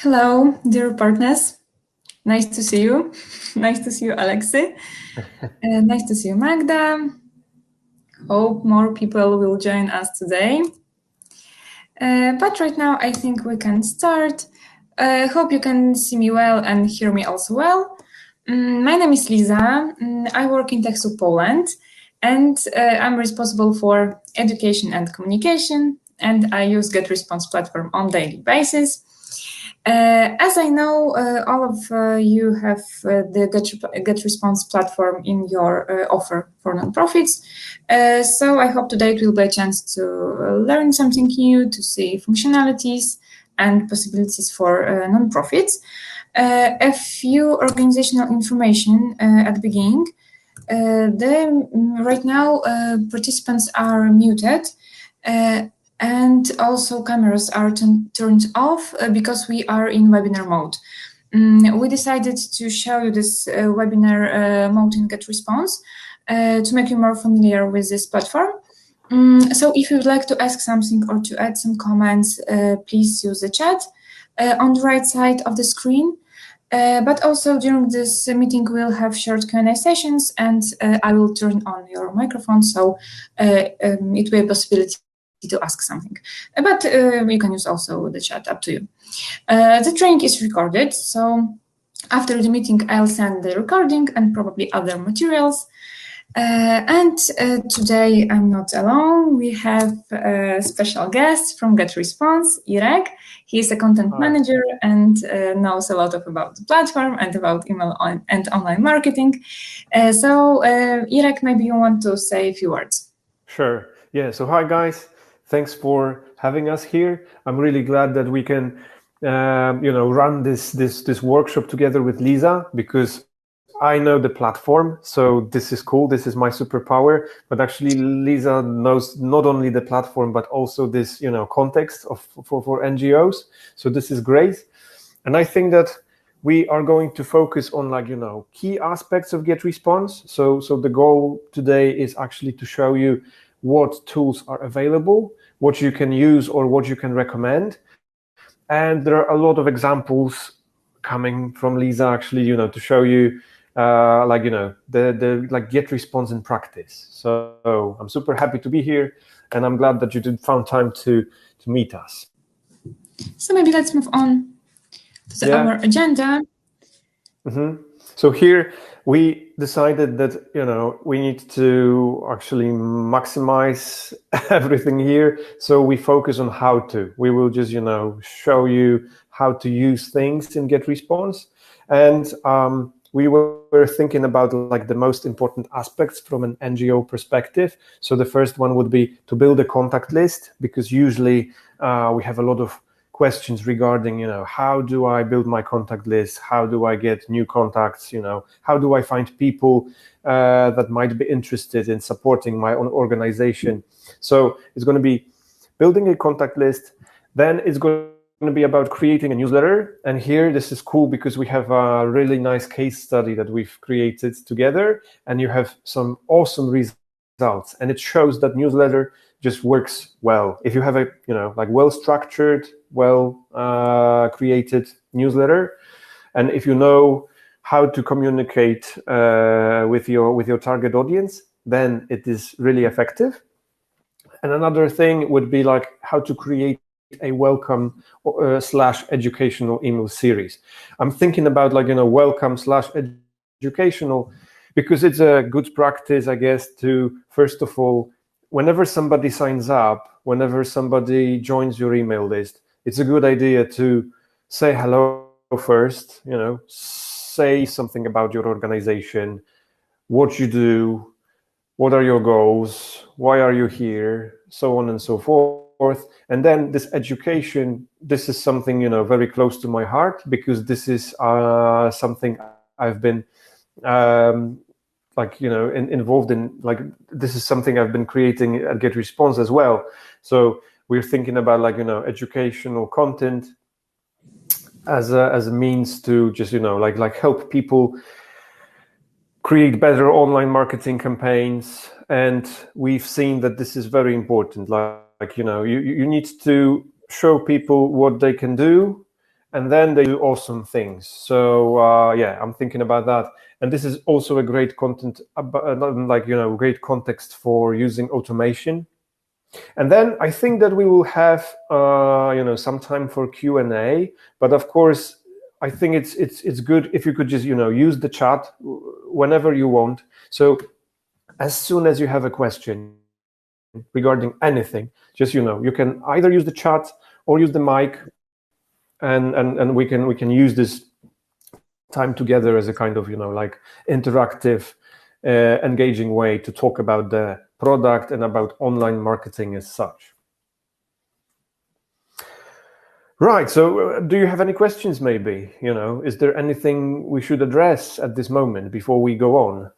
Hello, dear partners. Nice to see you. Nice to see you, Alexei. Nice to see you, Magda. Hope more people will join us today. But right now, I think we can start. Hope you can see me well and hear me also well. My name is Liza. I work in TechSoup Poland, and I'm responsible for education and communication, and I use GetResponse platform on daily basis. As I know, all of you have the GetResponse platform in your offer for nonprofits. So I hope today it will be a chance to learn something new, to see functionalities and possibilities for nonprofits. A few organizational information at the beginning. Right now, participants are muted. And also cameras are turned off because we are in webinar mode. We decided to show you this webinar mode in GetResponse to make you more familiar with this platform. So if you would like to ask something or to add some comments, please use the chat on the right side of the screen. But also during this meeting, we'll have short Q&A sessions, and I will turn on your microphone, so it will be a possibility to ask something. But you can use also the chat, up to you. The training is recorded, so after the meeting, I'll send the recording and probably other materials. And today I'm not alone. We have a special guest from GetResponse, Irek. He is a content manager and knows a lot about the platform and about email and online marketing. So Irek, maybe you want to say a few words. Sure. Yeah. So hi guys. Thanks for having us here. I'm really glad that we can, run this workshop together with Lisa, because I know the platform, so this is cool. This is my superpower. But actually, Lisa knows not only the platform but also this, context for NGOs. So this is great, and I think that we are going to focus on key aspects of GetResponse. So the goal today is actually to show you what tools are available, what you can use or what you can recommend. And there are a lot of examples coming from Lisa actually, to show you the GetResponse in practice. So I'm super happy to be here, and I'm glad that you found time to meet us. So maybe let's move on to our agenda. So here we decided that we need to actually maximize everything here. So we focus on how to. We will just show you how to use things in GetResponse, and we were thinking about the most important aspects from an NGO perspective. So the first one would be to build a contact list, because usually we have a lot of questions regarding, how do I build my contact list? How do I get new contacts? How do I find people that might be interested in supporting my own organization? So it's going to be building a contact list. Then it's going to be about creating a newsletter. And here, this is cool because we have a really nice case study that we've created together, and you have some awesome results. And it shows that newsletter just works well. If you have a well-structured, created newsletter, and if you know how to communicate with your target audience, then it is really effective. And another thing would be how to create a welcome / educational email series. I'm thinking about welcome / educational because it's a good practice, I guess, to first of all, whenever somebody signs up, whenever somebody joins your email list, it's a good idea to say hello first, say something about your organization, what you do, what are your goals, why are you here, so on and so forth. And then this education, this is something, very close to my heart, because this is something I've been involved in, this is something I've been creating at GetResponse as well. So we're thinking about educational content as a means to just help people create better online marketing campaigns. And we've seen that this is very important. You need to show people what they can do, and then they do awesome things. So yeah, I'm thinking about that. And this is also a great content, like, you know, great context for using automation. And then I think that we will have, you know, some time for Q&A. But of course, I think it's good if you could just, you know, use the chat whenever you want. So as soon as you have a question regarding anything, just, you know, you can either use the chat or use the mic, and we can use this time together as a kind of, you know, like interactive, engaging way to talk about the product and about online marketing as such. Right. So do you have any questions maybe? You know, is there anything we should address at this moment before we go on?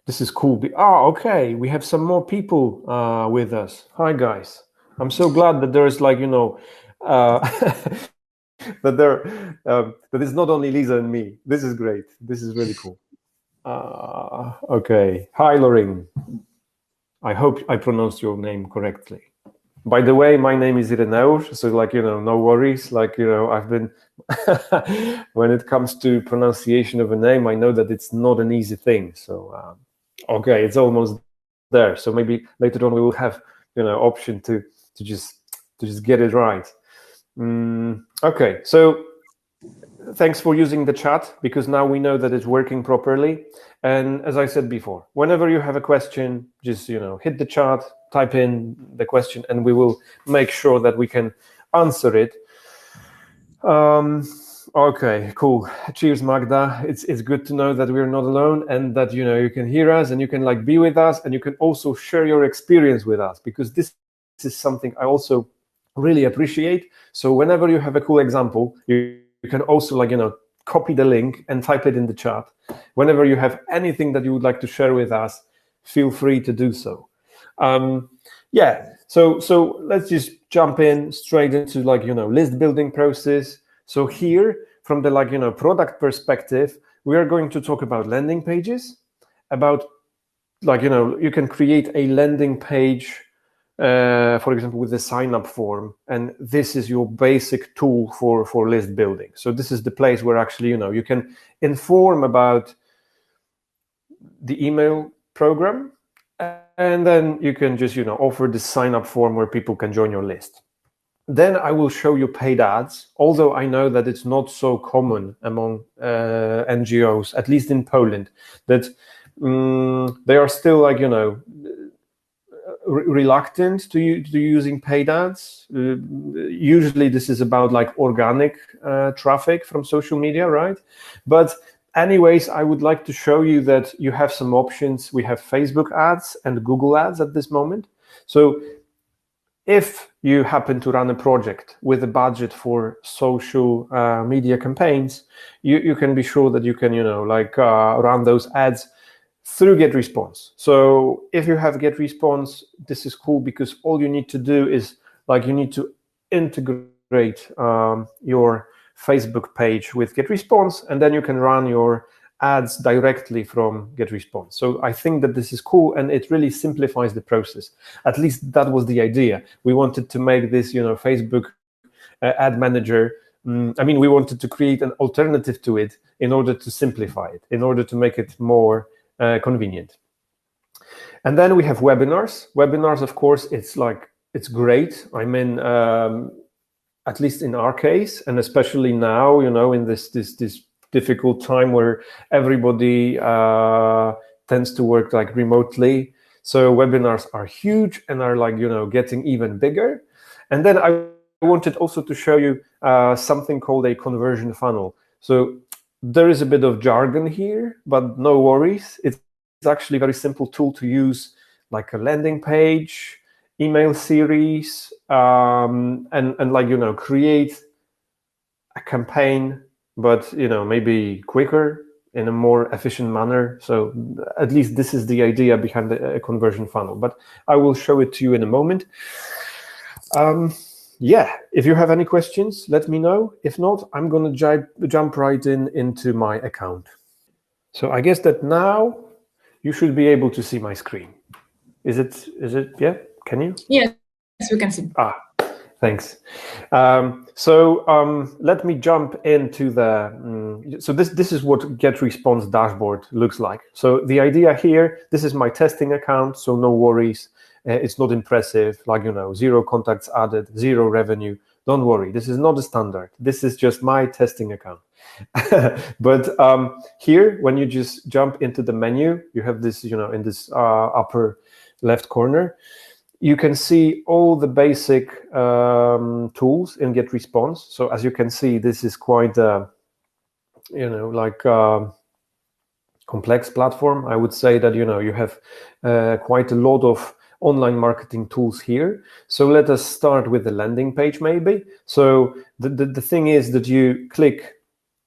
This is cool. Okay. We have some more people with us. Hi, guys. I'm so glad that there's, like, you know, that it's not only Lisa and me. This is great. This is really cool. Okay. Hi, Lorraine. I hope I pronounced your name correctly. By the way, my name is Ireneusz, so, like, you know, no worries. Like, you know, I've been, when it comes to pronunciation of a name, I know that it's not an easy thing. So, okay, it's almost there. So maybe later on we will have, you know, option to just get it right. Okay, so thanks for using the chat, because now we know that it's working properly. And as I said before, whenever you have a question, just, you know, hit the chat, type in the question, and we will make sure that we can answer it. Okay, cool. Cheers, Magda. It's good to know that we're not alone, and that, you know, you can hear us and you can, like, be with us, and you can also share your experience with us, because this is something I also really appreciate. So whenever you have a cool example, you can also, like, you know, copy the link and type it in the chat. Whenever you have anything that you would like to share with us, feel free to do so. Yeah, so let's just jump in straight into, like, you know, list building process. So here, from the, like, you know, product perspective, we are going to talk about landing pages, about, like, you know, you can create a landing page, for example, with the sign-up form, and this is your basic tool for list building. So this is the place where actually, you know, you can inform about the email program, and then you can just, you know, offer the sign-up form where people can join your list. Then I will show you paid ads, although I know that it's not so common among NGOs, at least in Poland, that they are still, like, you know, reluctant to using paid ads. Usually this is about, like, organic traffic from social media, right? But anyways, I would like to show you that you have some options. We have Facebook ads and Google ads at this moment. So if you happen to run a project with a budget for social media campaigns, you can be sure that you can, you know, like, run those ads through GetResponse. So if you have GetResponse, this is cool, because all you need to do is, like, you need to integrate your Facebook page with GetResponse, and then you can run your ads directly from GetResponse. So I think that this is cool, and it really simplifies the process. At least that was the idea. We wanted to make this, you know, Facebook ad manager. I mean, we wanted to create an alternative to it in order to simplify it, in order to make it more convenient. And then we have webinars. Webinars, of course, it's great. I mean, at least in our case, and especially now, you know, in this difficult time where everybody tends to work, like, remotely. So webinars are huge and are, like, you know, getting even bigger. And then I wanted also to show you something called a conversion funnel. So there is a bit of jargon here, but no worries. It's actually a very simple tool to use, like a landing page, email series, and like, you know, create a campaign, but, you know, maybe quicker, in a more efficient manner. So at least this is the idea behind a conversion funnel, but I will show it to you in a moment. Yeah, if you have any questions, let me know. If not, I'm going to jump right into my account. So I guess that now you should be able to see my screen. Is it? Yeah, can you? Yes, we can see. Thanks. Let me jump into the. So this is what GetResponse dashboard looks like. So the idea here, this is my testing account, so no worries. It's not impressive, like 0 contacts added, 0 revenue. Don't worry, this is not a standard. This is just my testing account. But here, when you just jump into the menu, you have this, in this upper left corner. You can see all the basic tools in GetResponse. So as you can see, this is quite, complex platform. I would say that, you have quite a lot of online marketing tools here. So let us start with the landing page maybe. So the thing is that you click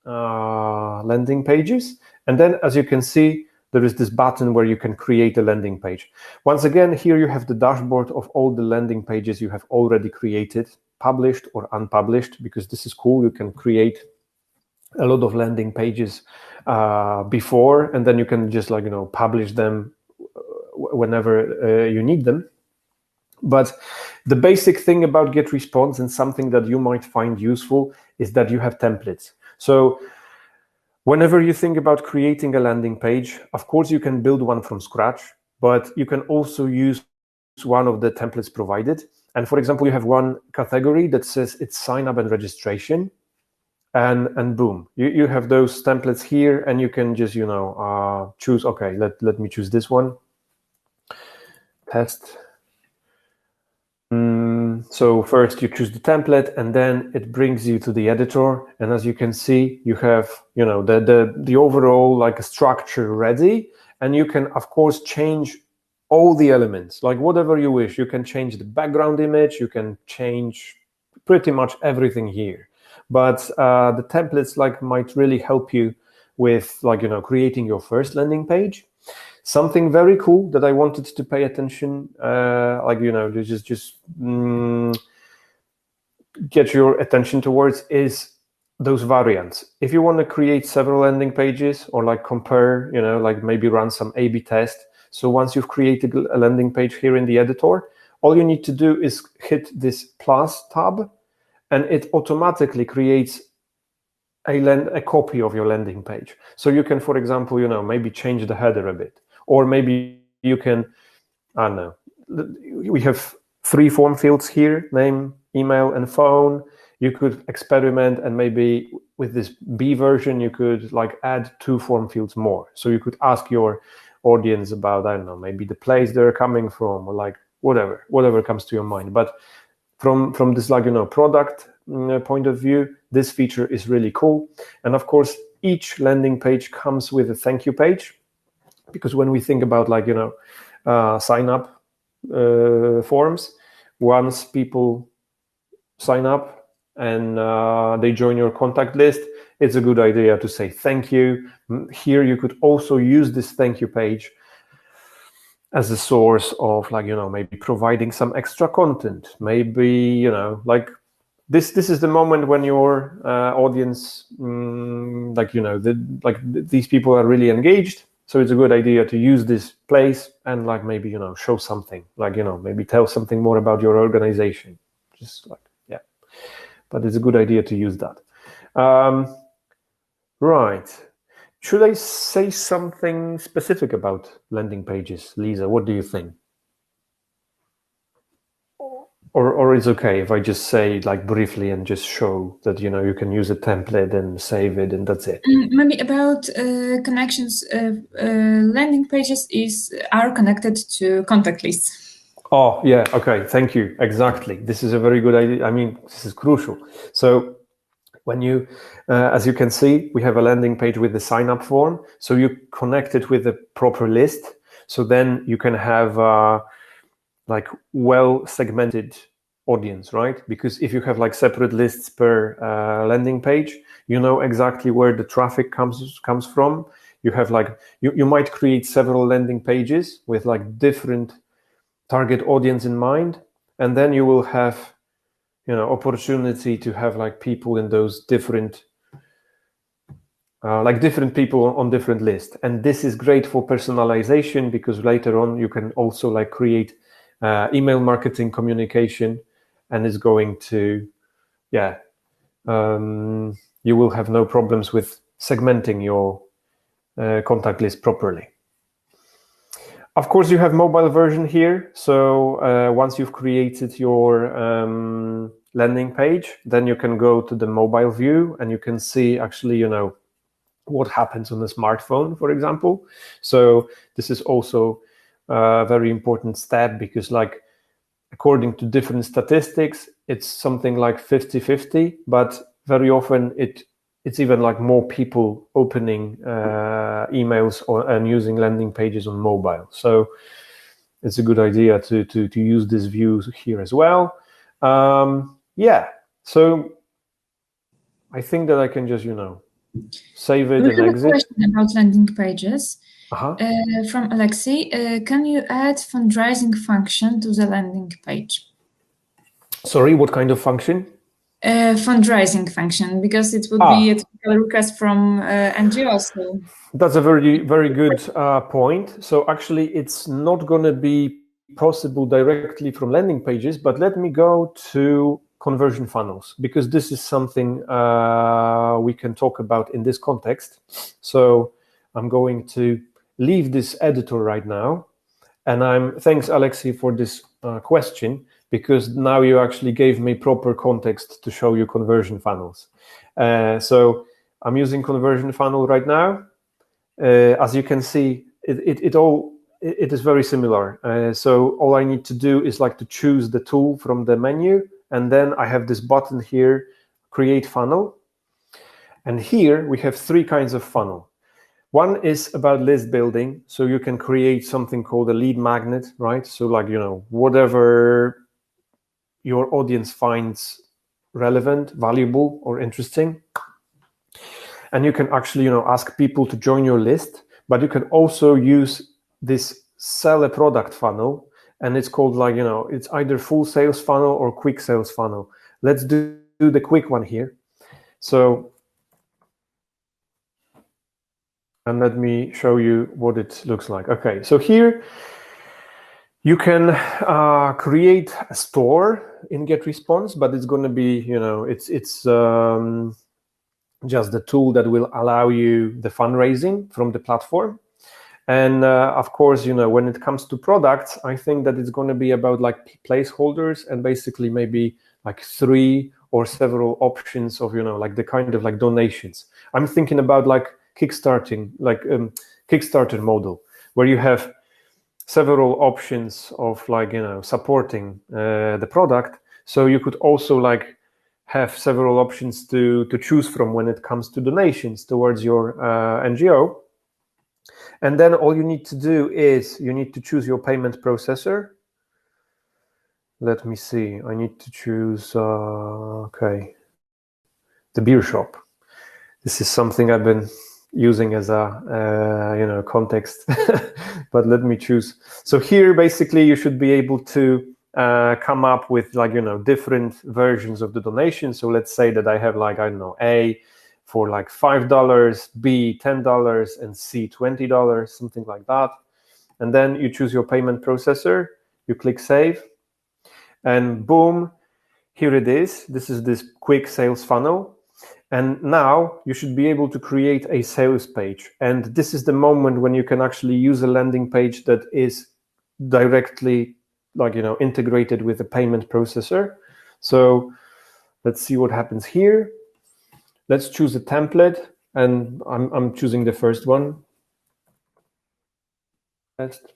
landing pages, and then as you can see, there is this button where you can create a landing page. Once again, here you have the dashboard of all the landing pages you have already created, published or unpublished, because this is cool. You can create a lot of landing pages before, and then you can just publish them whenever you need them. But the basic thing about GetResponse, and something that you might find useful, is that you have templates. So whenever you think about creating a landing page, of course, you can build one from scratch, but you can also use one of the templates provided. And for example, you have one category that says it's sign up and registration, and boom, you have those templates here, and you can just choose. Okay, let me choose this one. Test. So first you choose the template, and then it brings you to the editor. And as you can see, you have the overall structure ready, and you can of course change all the elements, whatever you wish. You can change the background image, you can change pretty much everything here. But the templates might really help you with creating your first landing page. Something very cool that I wanted to pay attention, get your attention towards, is those variants. If you want to create several landing pages or compare, maybe run some A/B test. So once you've created a landing page here in the editor, all you need to do is hit this plus tab, and it automatically creates a copy of your landing page. So you can, for example, maybe change the header a bit. Or maybe you can, I don't know, we have 3 form fields here, name, email, and phone. You could experiment, and maybe with this B version, you could add 2 form fields more. So you could ask your audience about, I don't know, maybe the place they're coming from, or whatever comes to your mind. But from this product point of view, this feature is really cool. And of course, each landing page comes with a thank you page. Because when we think about sign up forms, once people sign up and they join your contact list, it's a good idea to say thank you. Here you could also use this thank you page as a source of maybe providing some extra content. Maybe this is the moment when your audience these people are really engaged. So it's a good idea to use this place and maybe show something, maybe tell something more about your organization. Just yeah, but it's a good idea to use that. Right. Should I say something specific about landing pages, Lisa? What do you think? Or it's okay if I just say briefly and just show that you can use a template and save it and that's it. Maybe about connections. Landing pages are connected to contact lists. Oh yeah, okay, thank you. Exactly. This is a very good idea. I mean, this is crucial. So when you, as you can see, we have a landing page with the sign up form. So you connect it with the proper list. So then you can have well segmented audience, right? Because if you have separate lists per landing page, you know exactly where the traffic comes from. You have you might create several landing pages with different target audience in mind, and then you will have opportunity to have people in those different different people on different lists. And this is great for personalization, because later on you can also create email marketing communication and it's going to, yeah, you will have no problems with segmenting your contact list properly. Of course, you have mobile version here. So once you've created your landing page, then you can go to the mobile view and you can see actually, what happens on the smartphone, for example. So this is also a very important step because according to different statistics, it's something like 50-50, but very often it's even more people opening emails and using landing pages on mobile. So it's a good idea to use this view here as well. Yeah, so I think that I can just, save it and exit. We have a question about landing pages from Alexei. Can you add fundraising function to the landing page? Sorry, what kind of function? Fundraising function, because it would be a typical request from NGOs. So. That's a very, very good point. So actually, it's not going to be possible directly from landing pages, but let me go to conversion funnels, because this is something we can talk about in this context. So I'm going to leave this editor right now. And thanks, Alexei, for this question, because now you actually gave me proper context to show you conversion funnels. So I'm using conversion funnel right now. As you can see, it is very similar. So all I need to do is to choose the tool from the menu, and then I have this button here, create funnel. And here we have three kinds of funnel. One is about list building. So you can create something called a lead magnet, right? So whatever your audience finds relevant, valuable, or interesting. And you can actually, ask people to join your list, but you can also use this sell a product funnel, and it's called it's either full sales funnel or quick sales funnel. Let's do the quick one here. So, and let me show you what it looks like. Okay, so here you can create a store in GetResponse, but it's going to be, it's just the tool that will allow you the fundraising from the platform. And of course, when it comes to products, I think that it's going to be about placeholders and basically maybe 3 or several options of, the kind of donations. I'm thinking about Kickstarting, Kickstarter model, where you have several options of supporting the product. So you could also have several options to choose from when it comes to donations towards your NGO. And then all you need to do is you need to choose your payment processor. Let me see. I need to choose, okay, the beer shop. This is something I've been using as a context, but let me choose. So here, basically, you should be able to come up with different versions of the donation. So let's say that I have I don't know, A for $5, B $10, and C $20, something like that. And then you choose your payment processor, you click save, and boom, here it is. This is this quick sales funnel. And now you should be able to create a sales page. And this is the moment when you can actually use a landing page that is directly integrated with a payment processor. So let's see what happens here. Let's choose a template, and I'm choosing the first one. Best.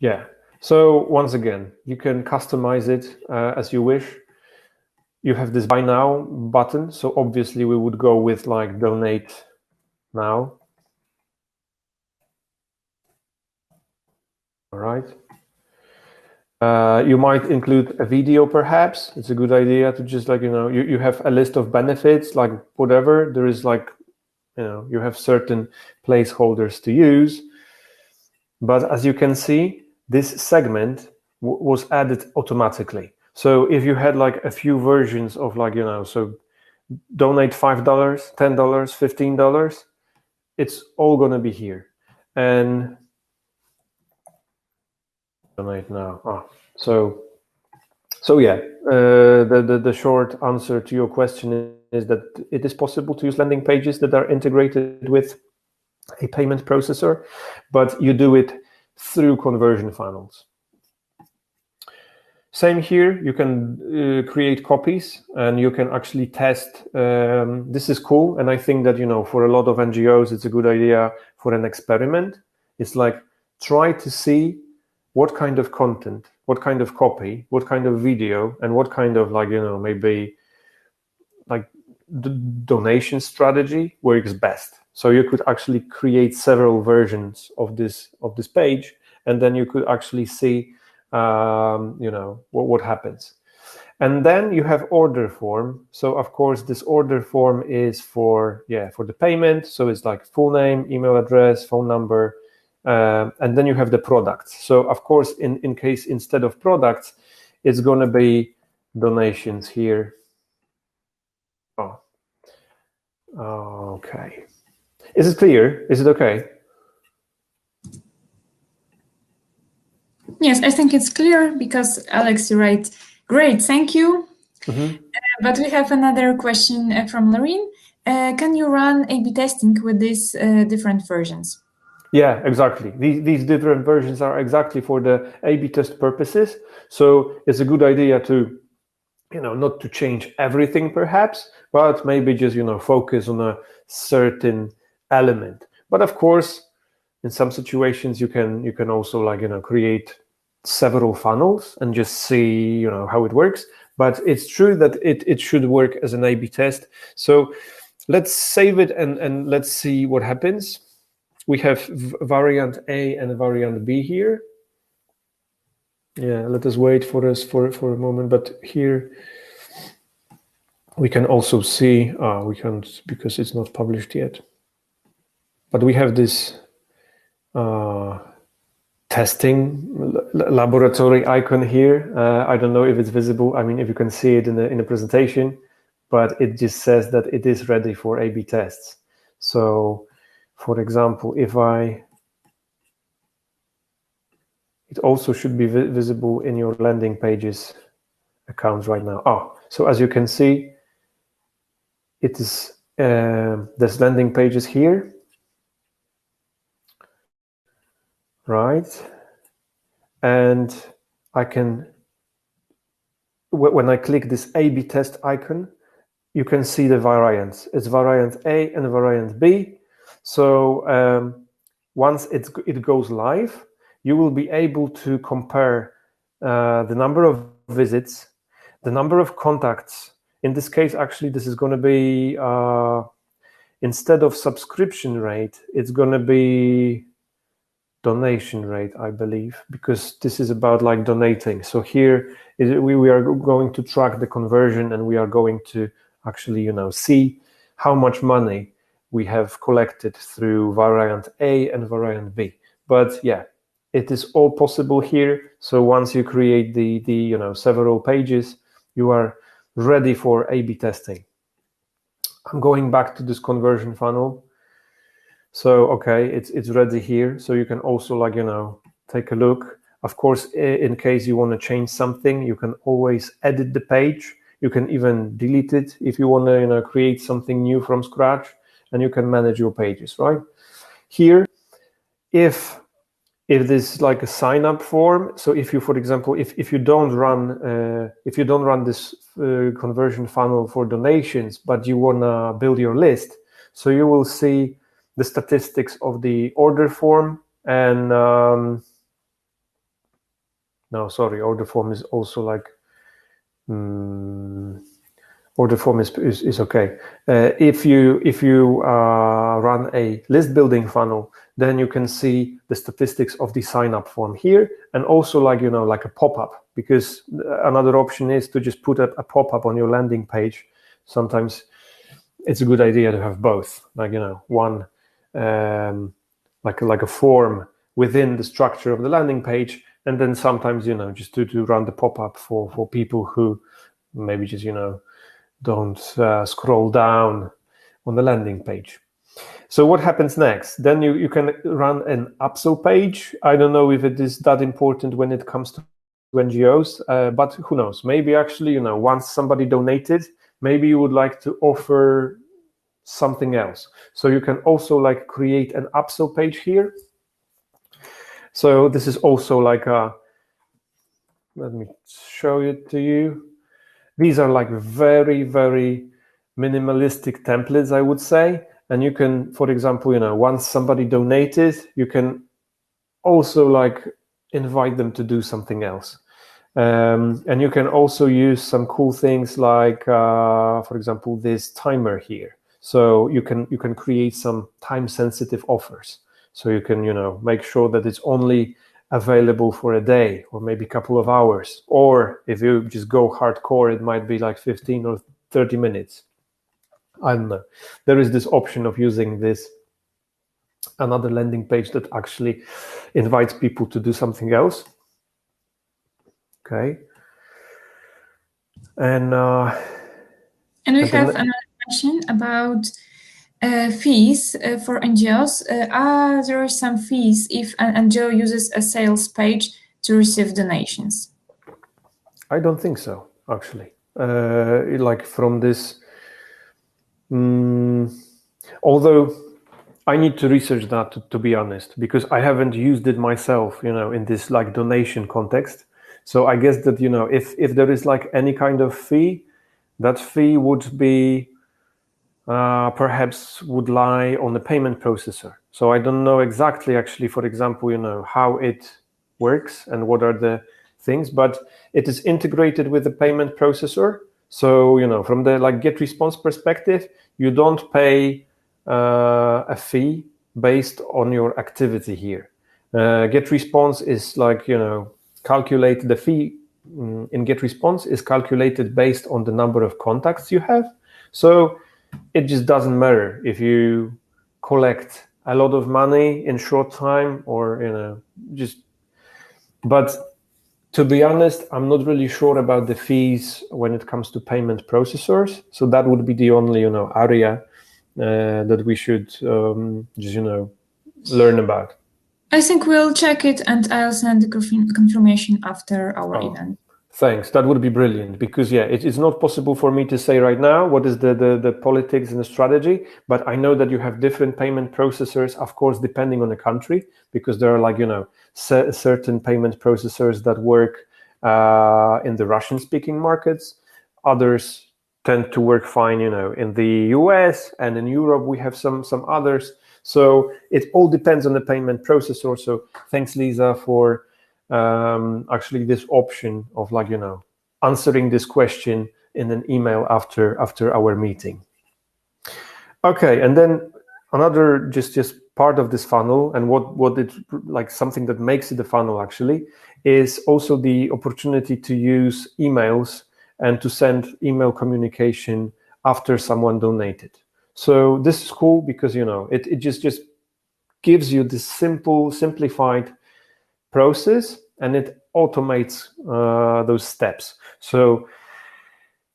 Yeah. So once again, you can customize it as you wish. You have this buy now button. So obviously we would go with donate now. All right. You might include a video, perhaps. It's a good idea to just you have a list of benefits, whatever. There is you have certain placeholders to use. But as you can see, this segment was added automatically. So if you had a few versions of so donate $5, $10, $15, it's all going to be here. And donate now. So yeah, the short answer to your question is that it is possible to use landing pages that are integrated with a payment processor, but you do it through conversion funnels. Same here, you can create copies and you can actually test. This is cool, and I think that, for a lot of NGOs, it's a good idea for an experiment. It's like, try to see what kind of content, what kind of copy, what kind of video, and what kind of maybe the donation strategy works best. So you could actually create several versions of this page, and then you could actually see what happens. And then you have order form. So of course this order form is for the payment. So it's like full name, email address, phone number, and then you have the products. So of course in case instead of products, it's going to be donations here. Okay. Is it clear? Is it okay? Yes, I think it's clear because Alex, you write, great, thank you. But we have another question from Lorraine. Can you run A/B testing with these different versions? Yeah, exactly. These different versions are exactly for the A/B test purposes. So it's a good idea to, not to change everything perhaps, but maybe just, focus on a certain element. But of course, in some situations, you can also create several funnels and just see, how it works. But it's true that it should work as an A/B test. So let's save it and let's see what happens. We have variant A and variant B here. Yeah, let us wait for a moment. But here we can also see, we can't because it's not published yet. But we have this testing laboratory icon here. I don't know if it's visible. I mean, if you can see it in the presentation, but it just says that it is ready for A/B tests. So, for example, it also should be visible in your landing pages accounts right now. So as you can see, it is there's landing pages here, right? And I can, when I click this A/B test icon, you can see the variants. It's variant A and variant B. So once it goes live, you will be able to compare the number of visits, the number of contacts. In this case, actually, this is going to be, instead of subscription rate, it's going to be donation rate, I believe, because this is about donating. So here we are going to track the conversion, and we are going to actually see how much money we have collected through variant A and variant B. But yeah, it is all possible here. So once you create the several pages, you are ready for A/B testing. I'm going back to this conversion funnel. So okay, it's ready here. So you can also take a look. Of course, in case you want to change something, you can always edit the page. You can even delete it if you want to create something new from scratch, and you can manage your pages, right? Here, if this is like a sign up form, so if you, for example, if you don't run this conversion funnel for donations, but you want to build your list, so you will see the statistics of the order form and no, sorry, order form is also order form is okay. If you run a list building funnel, then you can see the statistics of the sign up form here, and also like a pop-up, because another option is to just put a pop-up on your landing page. Sometimes it's a good idea to have both, one like a form within the structure of the landing page, and then sometimes just to run the pop-up for people who maybe just don't scroll down on the landing page. So what happens next? Then you can run an upsell page. I don't know if it is that important when it comes to NGOs, but who knows? Maybe actually, once somebody donated, maybe you would like to offer something else. So you can also like create an upsell page here. So this is also like let me show it to you. These are like very, very minimalistic templates, I would say. And you can, for example, once somebody donated, you can also like invite them to do something else. And you can also use some cool things like, for example, this timer here. So you can create some time-sensitive offers. So you can, make sure that it's only available for a day or maybe a couple of hours. Or if you just go hardcore, it might be like 15 or 30 minutes. I don't know. There is this option of using this another landing page that actually invites people to do something else. Okay. And we have another question about fees for NGOs. Are there some fees if an NGO uses a sales page to receive donations? I don't think so, actually. Like from this, although I need to research that to be honest, because I haven't used it myself, in this like donation context. So I guess that, if there is like any kind of fee, that fee would be perhaps would lie on the payment processor. So I don't know exactly actually, for example, how it works and what are the things, but it is integrated with the payment processor. So, from the like GetResponse perspective, you don't pay a fee based on your activity here. GetResponse is like, calculate the fee in GetResponse is calculated based on the number of contacts you have. So it just doesn't matter if you collect a lot of money in short time or, but to be honest, I'm not really sure about the fees when it comes to payment processors. So that would be the only, area that we should just, learn about. I think we'll check it and I'll send the confirmation after our event. Thanks. That would be brilliant because it is not possible for me to say right now what is the politics and the strategy, but I know that you have different payment processors, of course, depending on the country, because there are like, certain payment processors that work in the Russian-speaking markets. Others tend to work fine, in the US, and in Europe we have some others. So it all depends on the payment processor. So thanks, Lisa, for actually this option of like, answering this question in an email after our meeting. Okay, and then another just part of this funnel and what it like something that makes it a funnel actually is also the opportunity to use emails and to send email communication after someone donated. So this is cool because it just gives you this simplified process and it automates those steps. So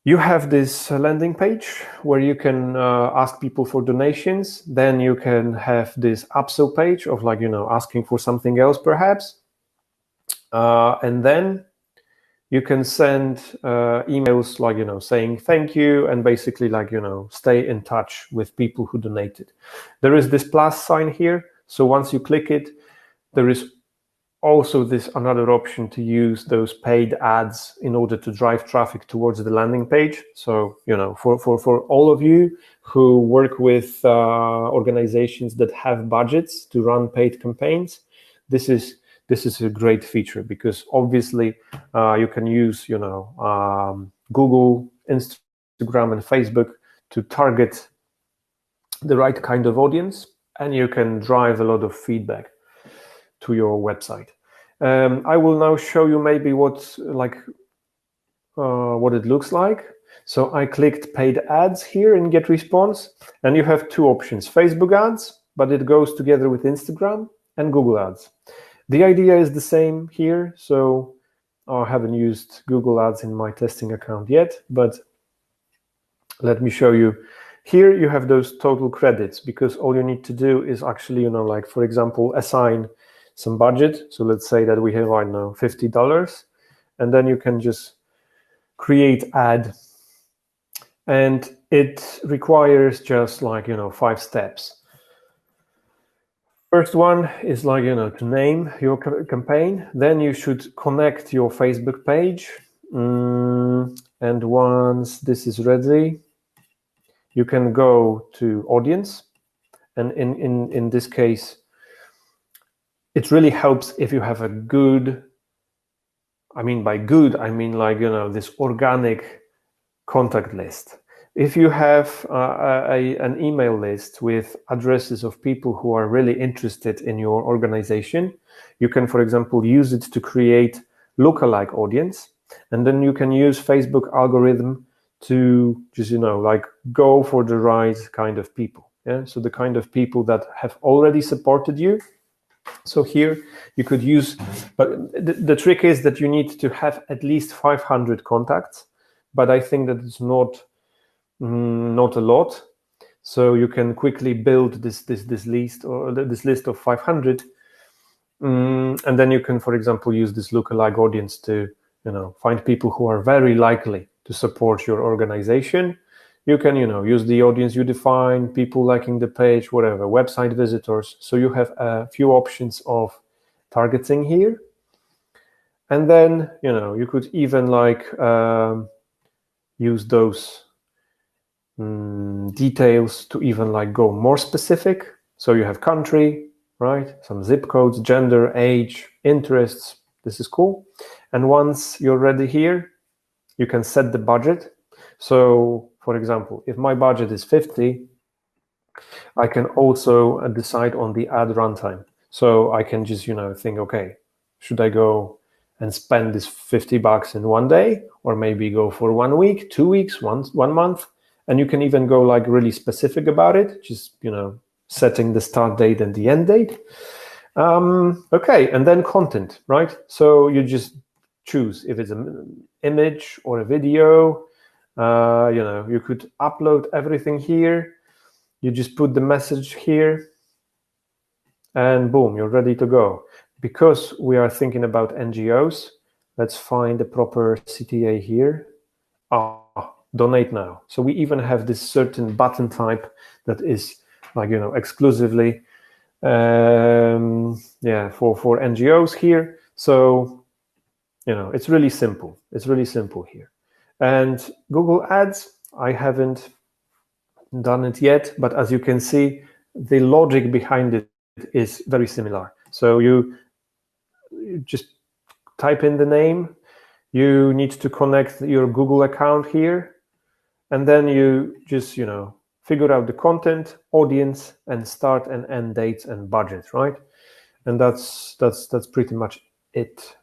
you have this landing page where you can ask people for donations. Then you can have this upsell page of like, asking for something else perhaps. And then you can send emails like, saying thank you and basically like, stay in touch with people who donated. There is this plus sign here. So once you click it, there is also this another option to use those paid ads in order to drive traffic towards the landing page. So, for all of you who work with organizations that have budgets to run paid campaigns, this is a great feature because obviously you can use, Google, Instagram, and Facebook to target the right kind of audience, and you can drive a lot of feedback to your website. I will now show you maybe what it looks like. So I clicked paid ads here in GetResponse, and you have two options: Facebook ads, but it goes together with Instagram, and Google ads. The idea is the same here. So I haven't used Google ads in my testing account yet, but let me show you Here you have those total credits, because all you need to do is actually, like, for example, assign some budget. So let's say that we have right now $50, and then you can just create ad, and it requires just like 5 steps. First one is like to name your campaign. Then you should connect your Facebook page, and once this is ready, you can go to audience, and in this case, it really helps if you have a good, I mean by good, I mean like this organic contact list. If you have an email list with addresses of people who are really interested in your organization, you can, for example, use it to create lookalike audience, and then you can use Facebook algorithm to just like go for the right kind of people. Yeah, so the kind of people that have already supported you. So here you could use, but the trick is that you need to have at least 500 contacts, but I think that it's not a lot. So you can quickly build this list, or this list of 500, and then you can, for example, use this lookalike audience to find people who are very likely to support your organization. You can use the audience you define, people liking the page, whatever, website visitors. So you have a few options of targeting here, and then you could even like use those details to even like go more specific. So you have country, right? Some zip codes, gender, age, interests. This is cool. And once you're ready here, you can set the budget. So for example, if my budget is 50, I can also decide on the ad runtime. So I can just think, okay, should I go and spend this $50 in one day, or maybe go for 1 week, 2 weeks, 1 month? And you can even go like really specific about it, just setting the start date and the end date. Okay, and then content, right? So you just choose if it's an image or a video. You could upload everything here. You just put the message here, and boom, you're ready to go. Because we are thinking about NGOs, let's find the proper CTA here. Donate now. So we even have this certain button type that is like exclusively for NGOs here. So it's really simple. It's really simple here. And Google Ads, I haven't done it yet, but as you can see, the logic behind it is very similar. So you just type in the name, you need to connect your Google account here, and then you just figure out the content, audience, and start and end dates and budget, right? And that's pretty much it.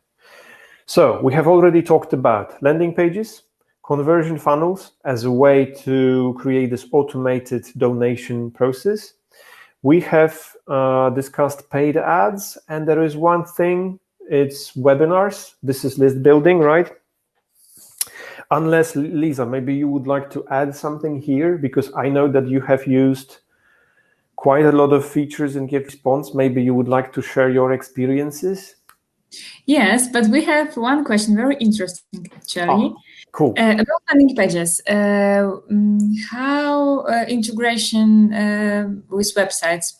So we have already talked about landing pages, conversion funnels as a way to create this automated donation process. We have discussed paid ads, and there is one thing, it's webinars. This is list building, right? Unless, Lisa, maybe you would like to add something here, because I know that you have used quite a lot of features in GetResponse. Maybe you would like to share your experiences. Yes, but we have one question, very interesting actually. Cool. About landing pages, how integration with websites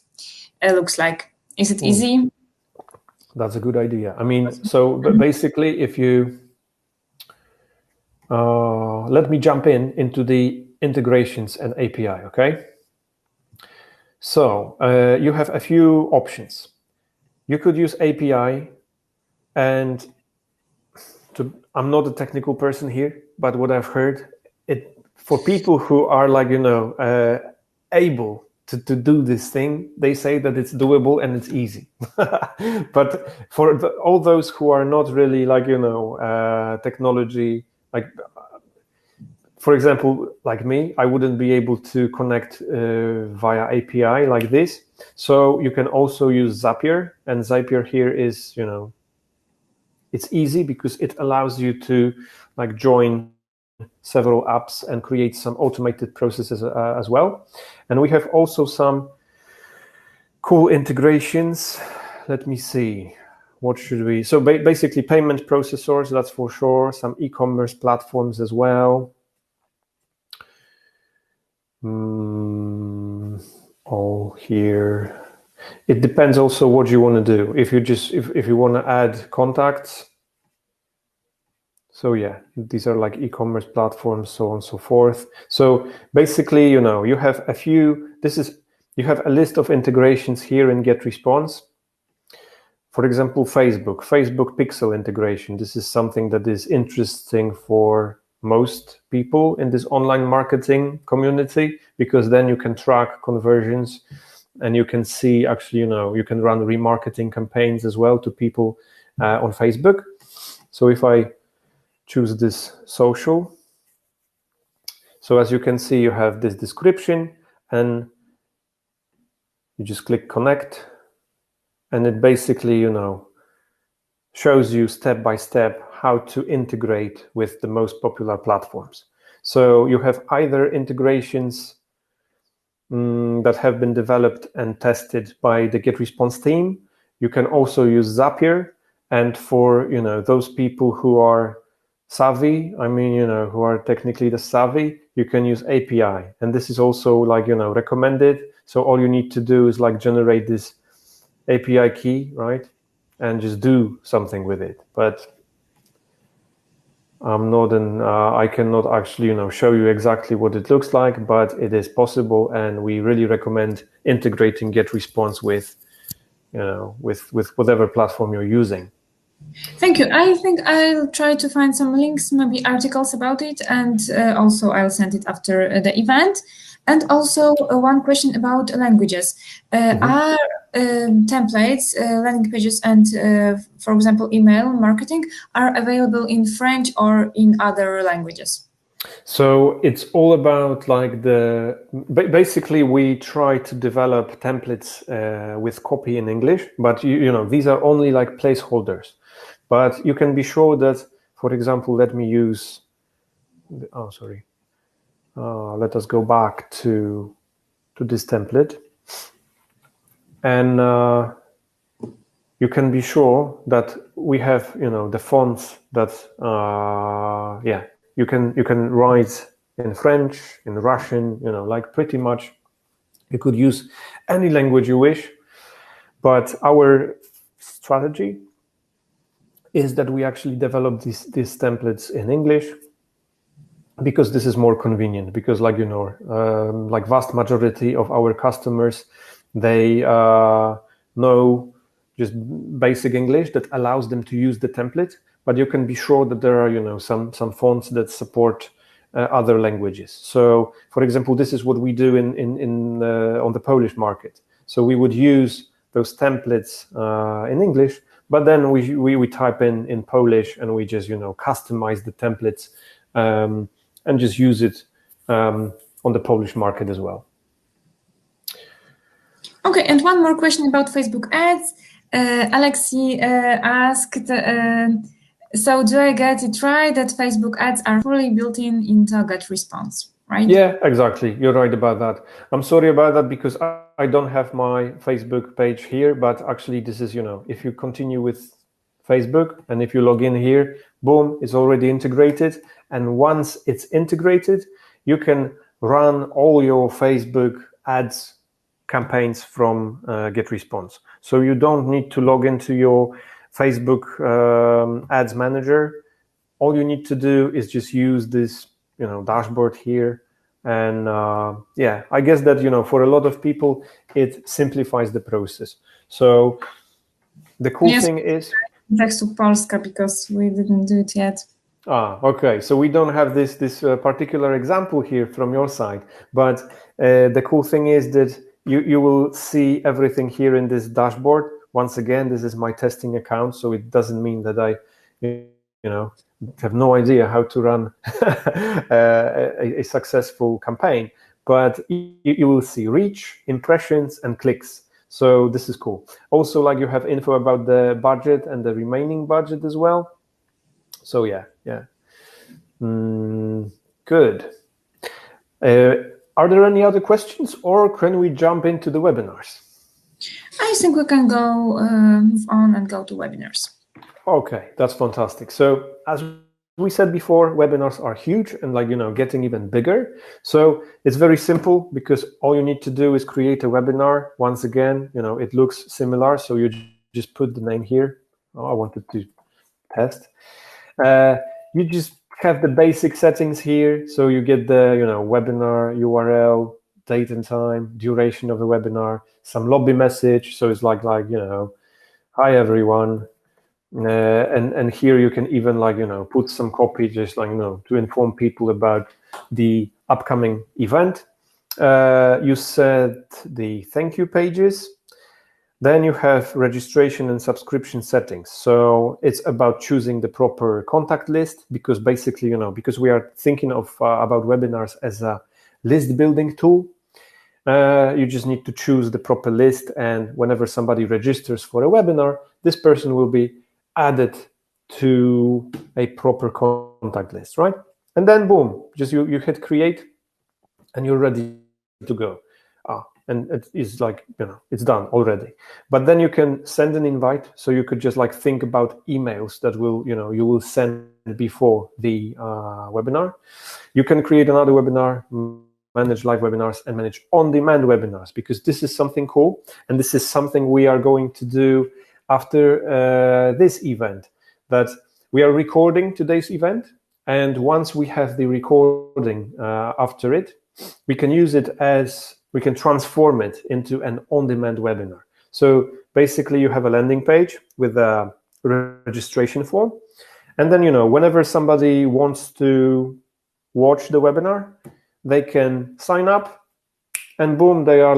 looks like? Is it easy? That's a good idea. I mean, so basically, if you let me jump into the integrations and API, okay? So you have a few options. You could use API, and I'm not a technical person here, but what I've heard, for people who are like able to do this thing, they say that it's doable and it's easy. But for all those who are not really like technology, like for example, like me, I wouldn't be able to connect via API like this. So you can also use Zapier, and Zapier here is it's easy because it allows you to like join several apps and create some automated processes as well. And we have also some cool integrations. Let me see. What should we? So basically payment processors, that's for sure. Some e-commerce platforms as well. All here. It depends also what you want to do. If you just if you want to add contacts. So yeah, these are like e-commerce platforms, so on and so forth. So basically, you know, you have a few. You have a list of integrations here in GetResponse. For example, Facebook Pixel integration. This is something that is interesting for most people in this online marketing community, because then you can track conversions and you can see actually, you know, you can run remarketing campaigns as well to people on Facebook. So if I choose this social, so as you can see, you have this description and you just click connect, and it basically, you know, shows you step by step how to integrate with the most popular platforms. So you have either integrations that have been developed and tested by the GetResponse team. You can also use Zapier, and for, you know, those people who are savvy, I mean, you know, who are technically the savvy, you can use API, and this is also like, you know, recommended. So all you need to do is like generate this API key, right, and just do something with it. But I'm not I cannot actually, you know, show you exactly what it looks like, but it is possible, and we really recommend integrating GetResponse with, you know, with whatever platform you're using. Thank you. I think I'll try to find some links, maybe articles about it, and also I'll send it after the event. And also one question about languages. Are templates, landing pages, and for example, email marketing are available in French or in other languages? So it's all about like basically we try to develop templates with copy in English, but you know, these are only like placeholders. But you can be sure that, for example, let me use, oh, sorry. Let us go back to this template. And you can be sure that we have, you know, the fonts that, yeah, you can write in French, in Russian, you know, like pretty much you could use any language you wish. But our strategy is that we actually develop these templates in English, because this is more convenient, because like, you know, like vast majority of our customers, they know just basic English that allows them to use the template, but you can be sure that there are, you know, some fonts that support other languages. So for example, this is what we do on the Polish market. So we would use those templates in English, but then we type in Polish, and we just, you know, customize the templates and just use it on the Polish market as well. Okay, and one more question about Facebook ads. Alexei asked, so do I get it right that Facebook ads are fully built into GetResponse, right? Yeah, exactly. You're right about that. I'm sorry about that, because I don't have my Facebook page here, but actually this is, you know, if you continue with Facebook and if you log in here, boom, it's already integrated. And once it's integrated, you can run all your Facebook ads campaigns from GetResponse. So you don't need to log into your Facebook ads manager. All you need to do is just use this, you know, dashboard here. And yeah, I guess that, you know, for a lot of people, it simplifies the process. So the cool thing is, Text to Polska, because we didn't do it yet. Okay. So we don't have this particular example here from your side, but the cool thing is that you will see everything here in this dashboard. Once again, this is my testing account, so it doesn't mean that I, you know, have no idea how to run a successful campaign, but you will see reach, impressions, and clicks. So this is cool. Also, like, you have info about the budget and the remaining budget as well. So yeah. Good. Are there any other questions, or can we jump into the webinars? I think we can go move on and go to webinars. Okay, that's fantastic. So as we said before, webinars are huge and getting even bigger. So it's very simple because all you need to do is create a webinar. Once again, it looks similar. So you just put the name here. Oh, I wanted to test. You just have the basic settings here. So you get the webinar URL, date and time, duration of the webinar, some lobby message. So it's like hi everyone. And here you can even put some copy just to inform people about the upcoming event. You set the thank you pages. Then you have registration and subscription settings. So it's about choosing the proper contact list, because basically, because we are thinking of about webinars as a list building tool, you just need to choose the proper list. And whenever somebody registers for a webinar, this person will be added to a proper contact list, right? And then boom, just you hit create and you're ready to go. And it is it's done already. But then you can send an invite. So you could just think about emails that you will send before the webinar. You can create another webinar, manage live webinars, and manage on-demand webinars, because this is something cool. And this is something we are going to do after this event, that we are recording today's event. And once we have the recording after it, we can use it we can transform it into an on-demand webinar. So basically you have a landing page with a registration form. And then, whenever somebody wants to watch the webinar, they can sign up and boom, they are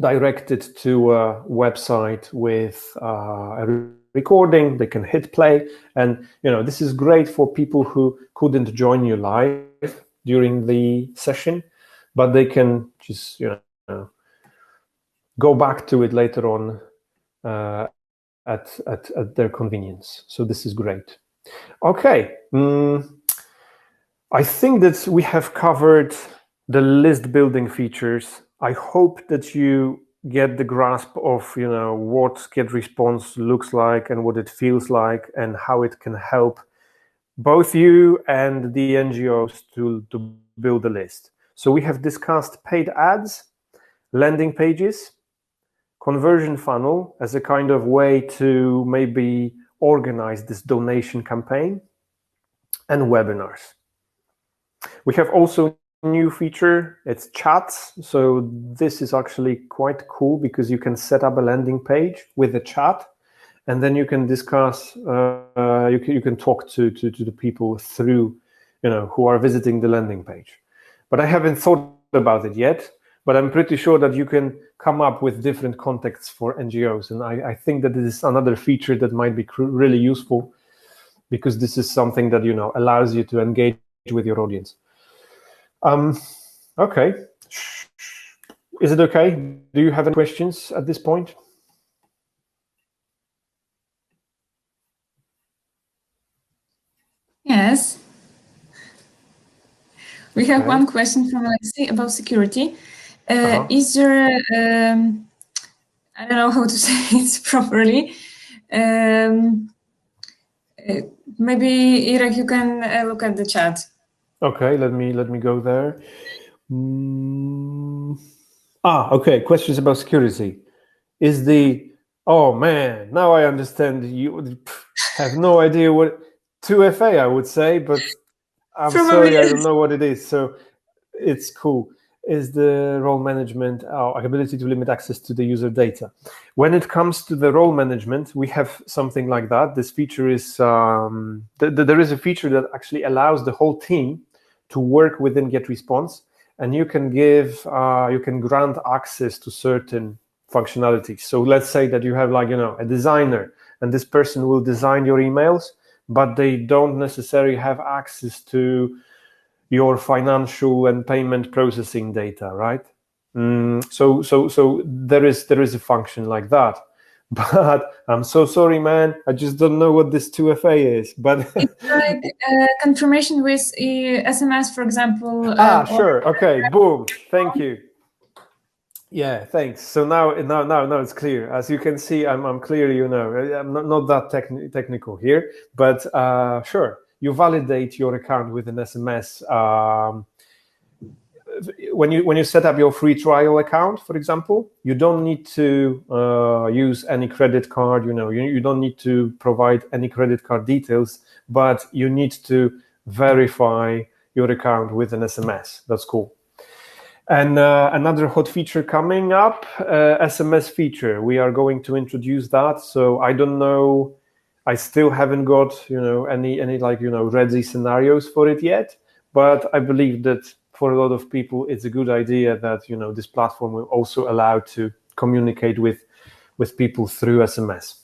directed to a website with a recording. They can hit play. And, this is great for people who couldn't join you live during the session, but they can just go back to it later on at their convenience. So this is great. Okay, I think that we have covered the list building features. I hope that you get the grasp of what GetResponse looks like and what it feels like and how it can help both you and the NGOs to build a list. So we have discussed paid ads, landing pages, conversion funnel as a kind of way to maybe organize this donation campaign, and webinars. We have also a new feature, it's chats. So this is actually quite cool because you can set up a landing page with a chat, and then you can discuss, you can talk to the people through, who are visiting the landing page. But I haven't thought about it yet, but I'm pretty sure that you can come up with different contexts for NGOs. And I think that this is another feature that might be really useful, because this is something that, allows you to engage with your audience. Okay. Is it okay? Do you have any questions at this point? Yes. We have one question from Alexei about security. Is there, I don't know how to say it properly. Maybe Irek, you can look at the chat. Okay, let me go there. Okay. Questions about security. Oh man, now I understand. You have no idea what 2FA, I would say, but I'm sorry, I don't know what it is. So it's cool. Is the role management our ability to limit access to the user data? When it comes to the role management, we have something like that. This feature is there is a feature that actually allows the whole team to work within GetResponse, and you can grant access to certain functionalities. So let's say that you have a designer, and this person will design your emails, but they don't necessarily have access to your financial and payment processing data, right? So there is a function like that. but I'm so sorry, man. I just don't know what this 2FA is. But It's like confirmation with SMS, for example. Sure. Okay. Boom. Thank you. Yeah, thanks. So now it's clear. As you can see, I'm clear. I'm not that technical here, but sure, you validate your account with an SMS. When you set up your free trial account, for example, you don't need to use any credit card. You don't need to provide any credit card details, but you need to verify your account with an SMS. That's cool. And another hot feature coming up, SMS feature. We are going to introduce that. So I don't know. I still haven't got any ready scenarios for it yet. But I believe that for a lot of people, it's a good idea that this platform will also allow to communicate with people through SMS.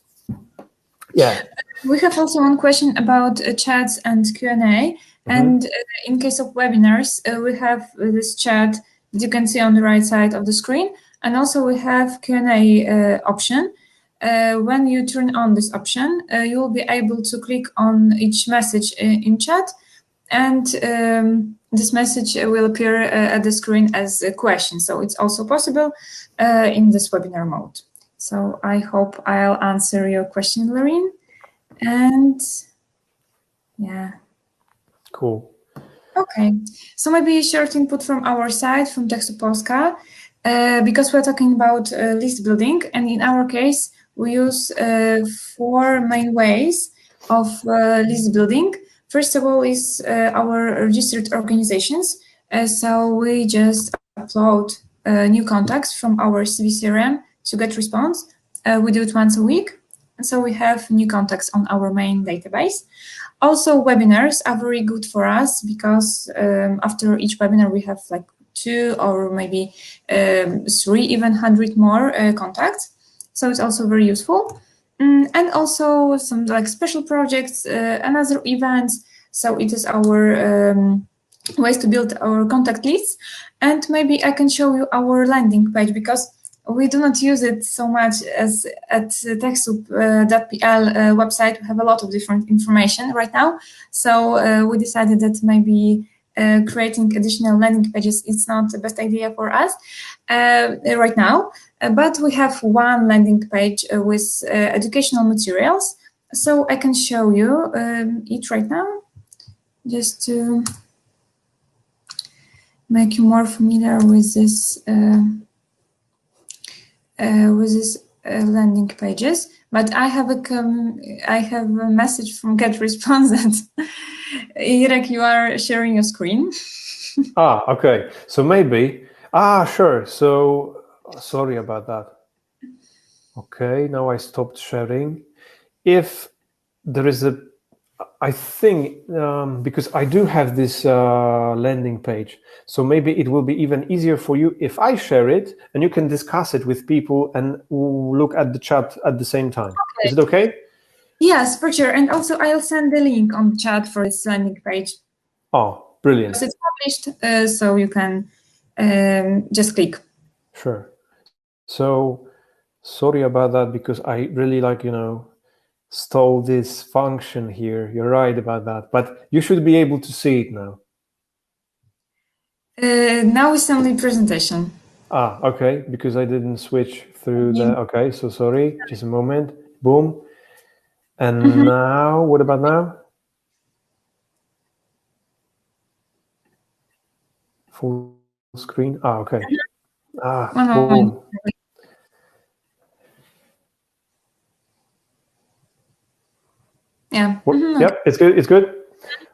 Yeah. We have also one question about chats and Q&A. And in case of webinars, we have this chat that you can see on the right side of the screen. And also we have Q&A option. When you turn on this option, you will be able to click on each message in chat. And this message will appear at the screen as a question. So it's also possible in this webinar mode. So I hope I'll answer your question, Lorraine. And yeah. Cool. Okay. So maybe a short input from our side, from Tekstu Polska, because we're talking about list building. And in our case, we use 4 main ways of list building. First of all is our registered organizations. So we just upload new contacts from our CVCRM to GetResponse. We do it once a week. And so we have new contacts on our main database. Also, webinars are very good for us because after each webinar, we have like 2 or maybe 3, even 100 more contacts. So it's also very useful. And also some like special projects and other events. So it is our ways to build our contact lists. And maybe I can show you our landing page because we do not use it so much as at Tekstu.pl website. We have a lot of different information right now. So we decided that maybe creating additional landing pages is not the best idea for us right now. But we have one landing page with educational materials. So I can show you it right now, just to make you more familiar with this landing pages. But I have a message from GetResponse that Irek, you are sharing your screen. Okay. So maybe. Sure. So sorry about that. Okay. Now I stopped sharing. If there is I think because I do have this landing page, so maybe it will be even easier for you if I share it and you can discuss it with people and look at the chat at the same time. Okay. Is it okay? Yes, for sure. And also I'll send the link on the chat for this landing page. Oh, brilliant. Because it's published, so you can just click. Sure. So sorry about that because I really stole this function here. You're right about that, but you should be able to see it now. Now it's only presentation. Okay, because I didn't switch through the, okay, so sorry, just a moment, boom. And now, what about now? Full screen, okay. Boom. Yeah. Yep, it's good.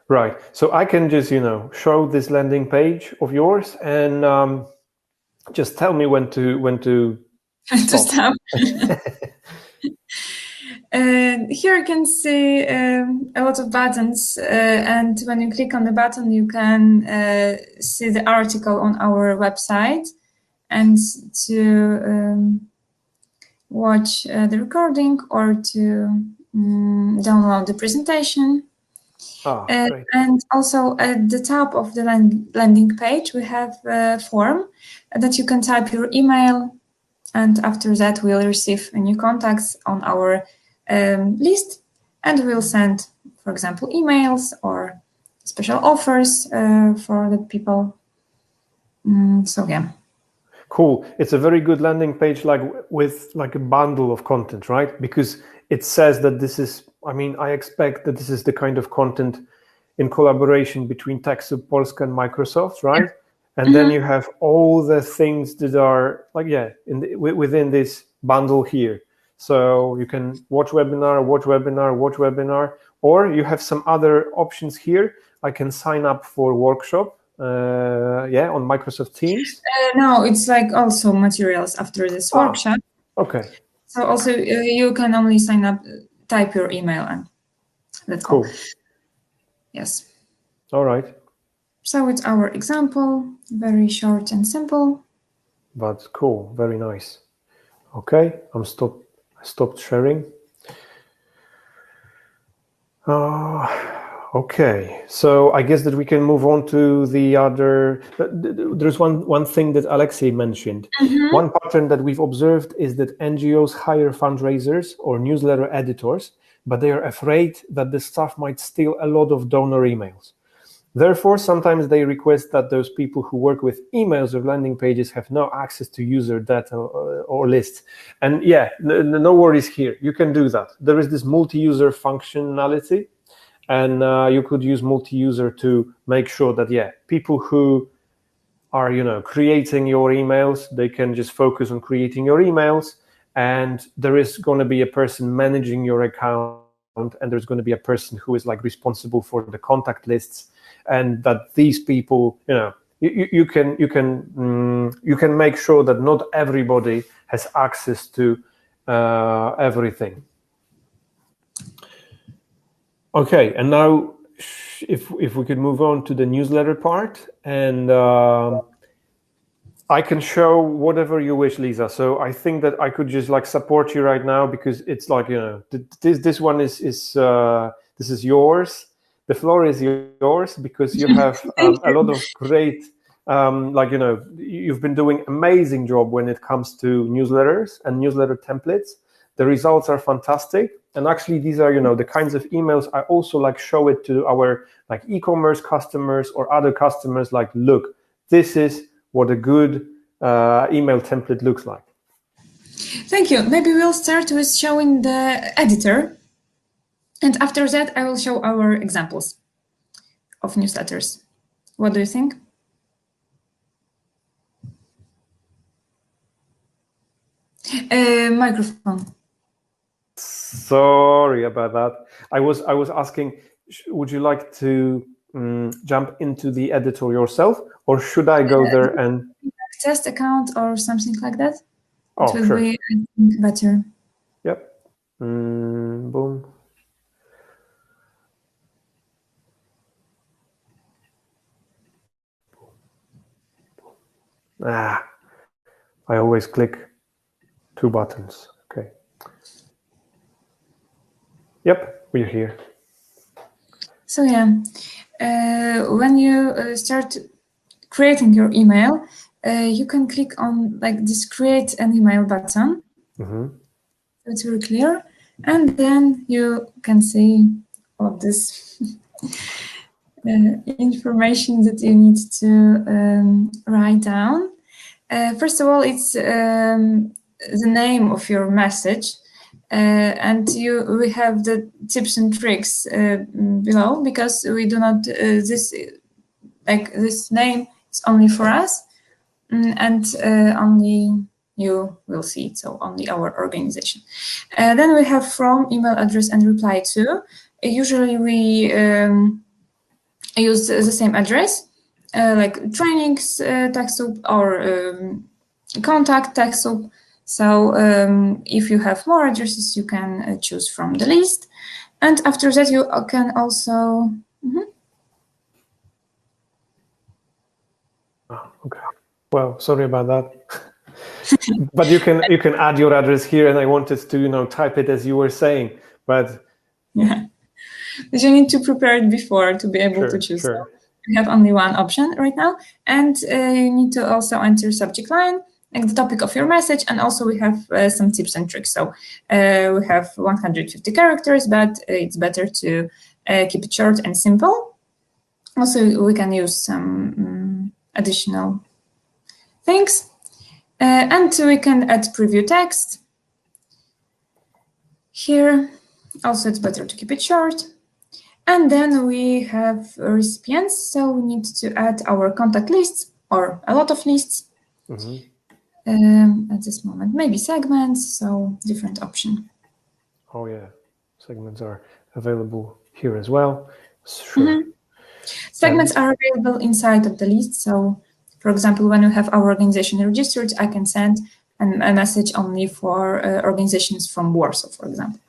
Right, so I can just, show this landing page of yours and just tell me when to stop. Here you can see a lot of buttons, and when you click on the button, you can see the article on our website and to watch the recording or to download the presentation. And also at the top of the landing page, we have a form that you can type your email, and after that we'll receive new contacts on our list, and we'll send, for example, emails or special offers for the people. So yeah. Cool. It's a very good landing page, like with like a bundle of content, right? Because it says that this is, I mean, I expect that this is the kind of content in collaboration between TechSoup Polska and Microsoft, right? And then you have all the things that are like, yeah, within this bundle here. So you can watch webinar, or you have some other options here. I can sign up for workshop, on Microsoft Teams. No, it's like also materials after this workshop. Okay. So also you can only sign up, type your email, and that's Cool. all. Yes. All right. So it's our example, very short and simple. But cool, very nice. Okay, I stopped sharing. Okay, so I guess that we can move on to the other. There's one thing that Alexei mentioned. One pattern that we've observed is that NGOs hire fundraisers or newsletter editors, but they are afraid that the staff might steal a lot of donor emails. Therefore, sometimes they request that those people who work with emails or landing pages have no access to user data or lists. And yeah, no worries here. You can do that. There is this multi-user functionality, and you could use multi-user to make sure that, yeah, people who are, creating your emails, they can just focus on creating your emails, and there is going to be a person managing your account, and there's going to be a person who is like responsible for the contact lists, and that these people, you can make sure that not everybody has access to everything. Okay, and now if we could move on to the newsletter part, and I can show whatever you wish, Lisa. So I think that I could just like support you right now, because it's like, this one is this is yours. The floor is yours, because you have a lot of great, you've been doing amazing job when it comes to newsletters and newsletter templates. The results are fantastic. And actually, these are, the kinds of emails I also like show it to our like e-commerce customers or other customers, like, look, this is what a good email template looks like. Thank you. Maybe we'll start with showing the editor. And after that, I will show our examples of newsletters. What do you think? Microphone. Sorry about that. I was asking, would you like to jump into the editor yourself, or should I go there and test account or something like that? Oh, it will sure. be, I think, better. Yep. Boom. I always click 2 buttons. Okay. Yep, we're here. So yeah, when you start creating your email, you can click on like this create an email button. It's very clear. And then you can see all of this information that you need to write down. First of all, it's the name of your message. And we have the tips and tricks below, because we do not, this name is only for us, and only you will see it, so only our organization. Then we have from, email address, and reply to. Usually we use the same address, like trainings, TechSoup, or contact TechSoup. So if you have more addresses, you can choose from the list. And after that, you can also... Okay. Well, sorry about that. But you can add your address here, and I wanted to type it as you were saying, but yeah, but you need to prepare it before to be able to choose. Sure. You have only one option right now, and you need to also enter subject line like the topic of your message, and also we have some tips and tricks. So we have 150 characters, but it's better to keep it short and simple. Also, we can use some additional things, and we can add preview text. Here, also it's better to keep it short. And then we have recipients, so we need to add our contact lists or a lot of lists. At this moment, maybe segments, so different option. Oh yeah, segments are available here as well. Sure. Segments are available inside of the list. So, for example, when we have our organization registered, I can send a message only for organizations from Warsaw, for example.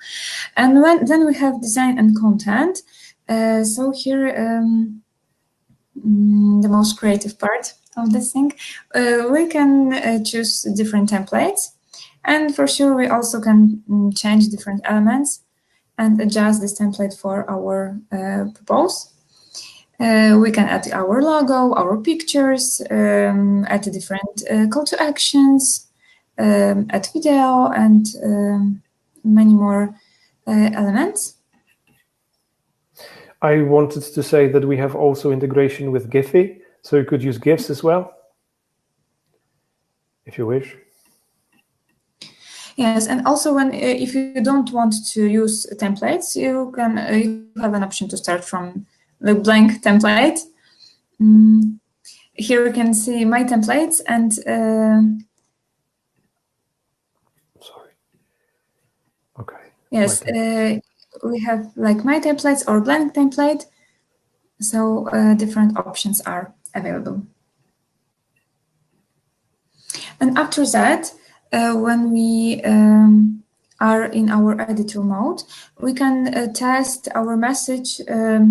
And then we have design and content. So here, the most creative part of this thing, we can choose different templates. And for sure, we also can change different elements and adjust this template for our purpose. We can add our logo, our pictures, add different call to actions, add video, and many more elements. I wanted to say that we have also integration with Giphy, so you could use GIFs as well, if you wish. Yes, and also when if you don't want to use templates, you can you have an option to start from the blank template. Here you can see my templates and. Sorry. Okay. Yes, we have like my templates or blank template, so different options are available. And after that, when we are in our editor mode, we can test our message,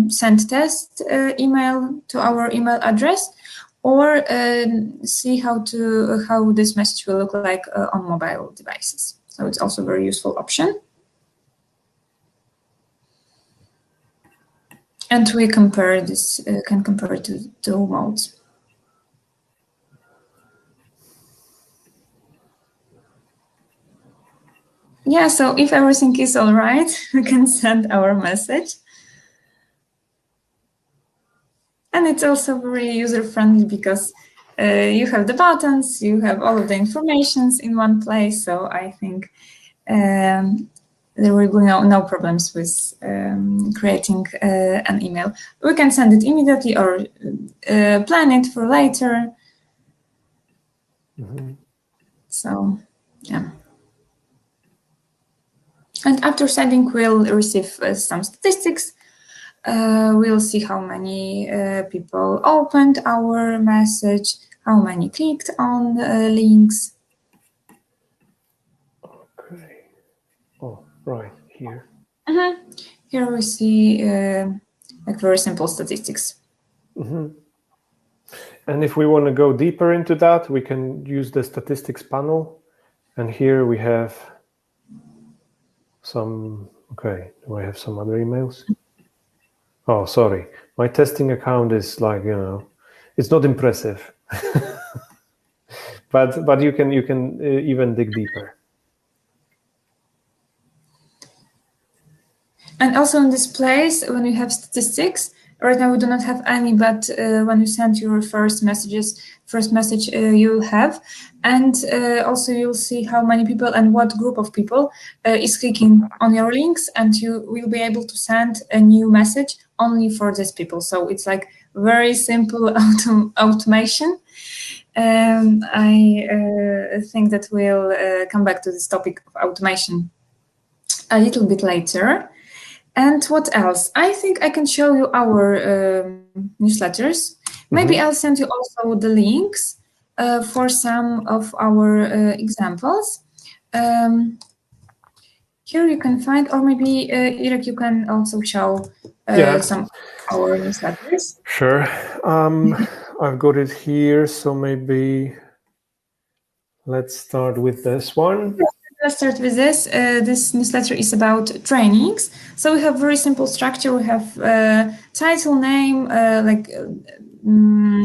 send test email to our email address, or see how this message will look like on mobile devices. So it's also a very useful option. And we compare this, can compare to two modes. Yeah, so if everything is all right, we can send our message. And it's also very user-friendly because you have the buttons, you have all of the informations in one place. So I think there will be no problems with creating an email. We can send it immediately or plan it for later. So, yeah. And after sending, we'll receive some statistics. We'll see how many people opened our message, how many clicked on links. Okay. Oh, right here. Here we see like very simple statistics. And if we want to go deeper into that, we can use the statistics panel. And here we have some, okay, do I have some other emails? Oh, sorry. My testing account is like, it's not impressive. but you can even dig deeper. And also in this place, when you have statistics, right now we do not have any, but when you send your first message you'll have. And also you'll see how many people and what group of people is clicking on your links, and you will be able to send a new message only for these people. So it's like very simple automation. I think that we'll come back to this topic of automation a little bit later. And what else? I think I can show you our newsletters. Maybe I'll send you also the links for some of our examples. Here you can find, or maybe Irek, you can also show some of our newsletters. Sure. I've got it here, so maybe let's start with this one. let's start with this. This newsletter is about trainings. So we have very simple structure. We have title, name,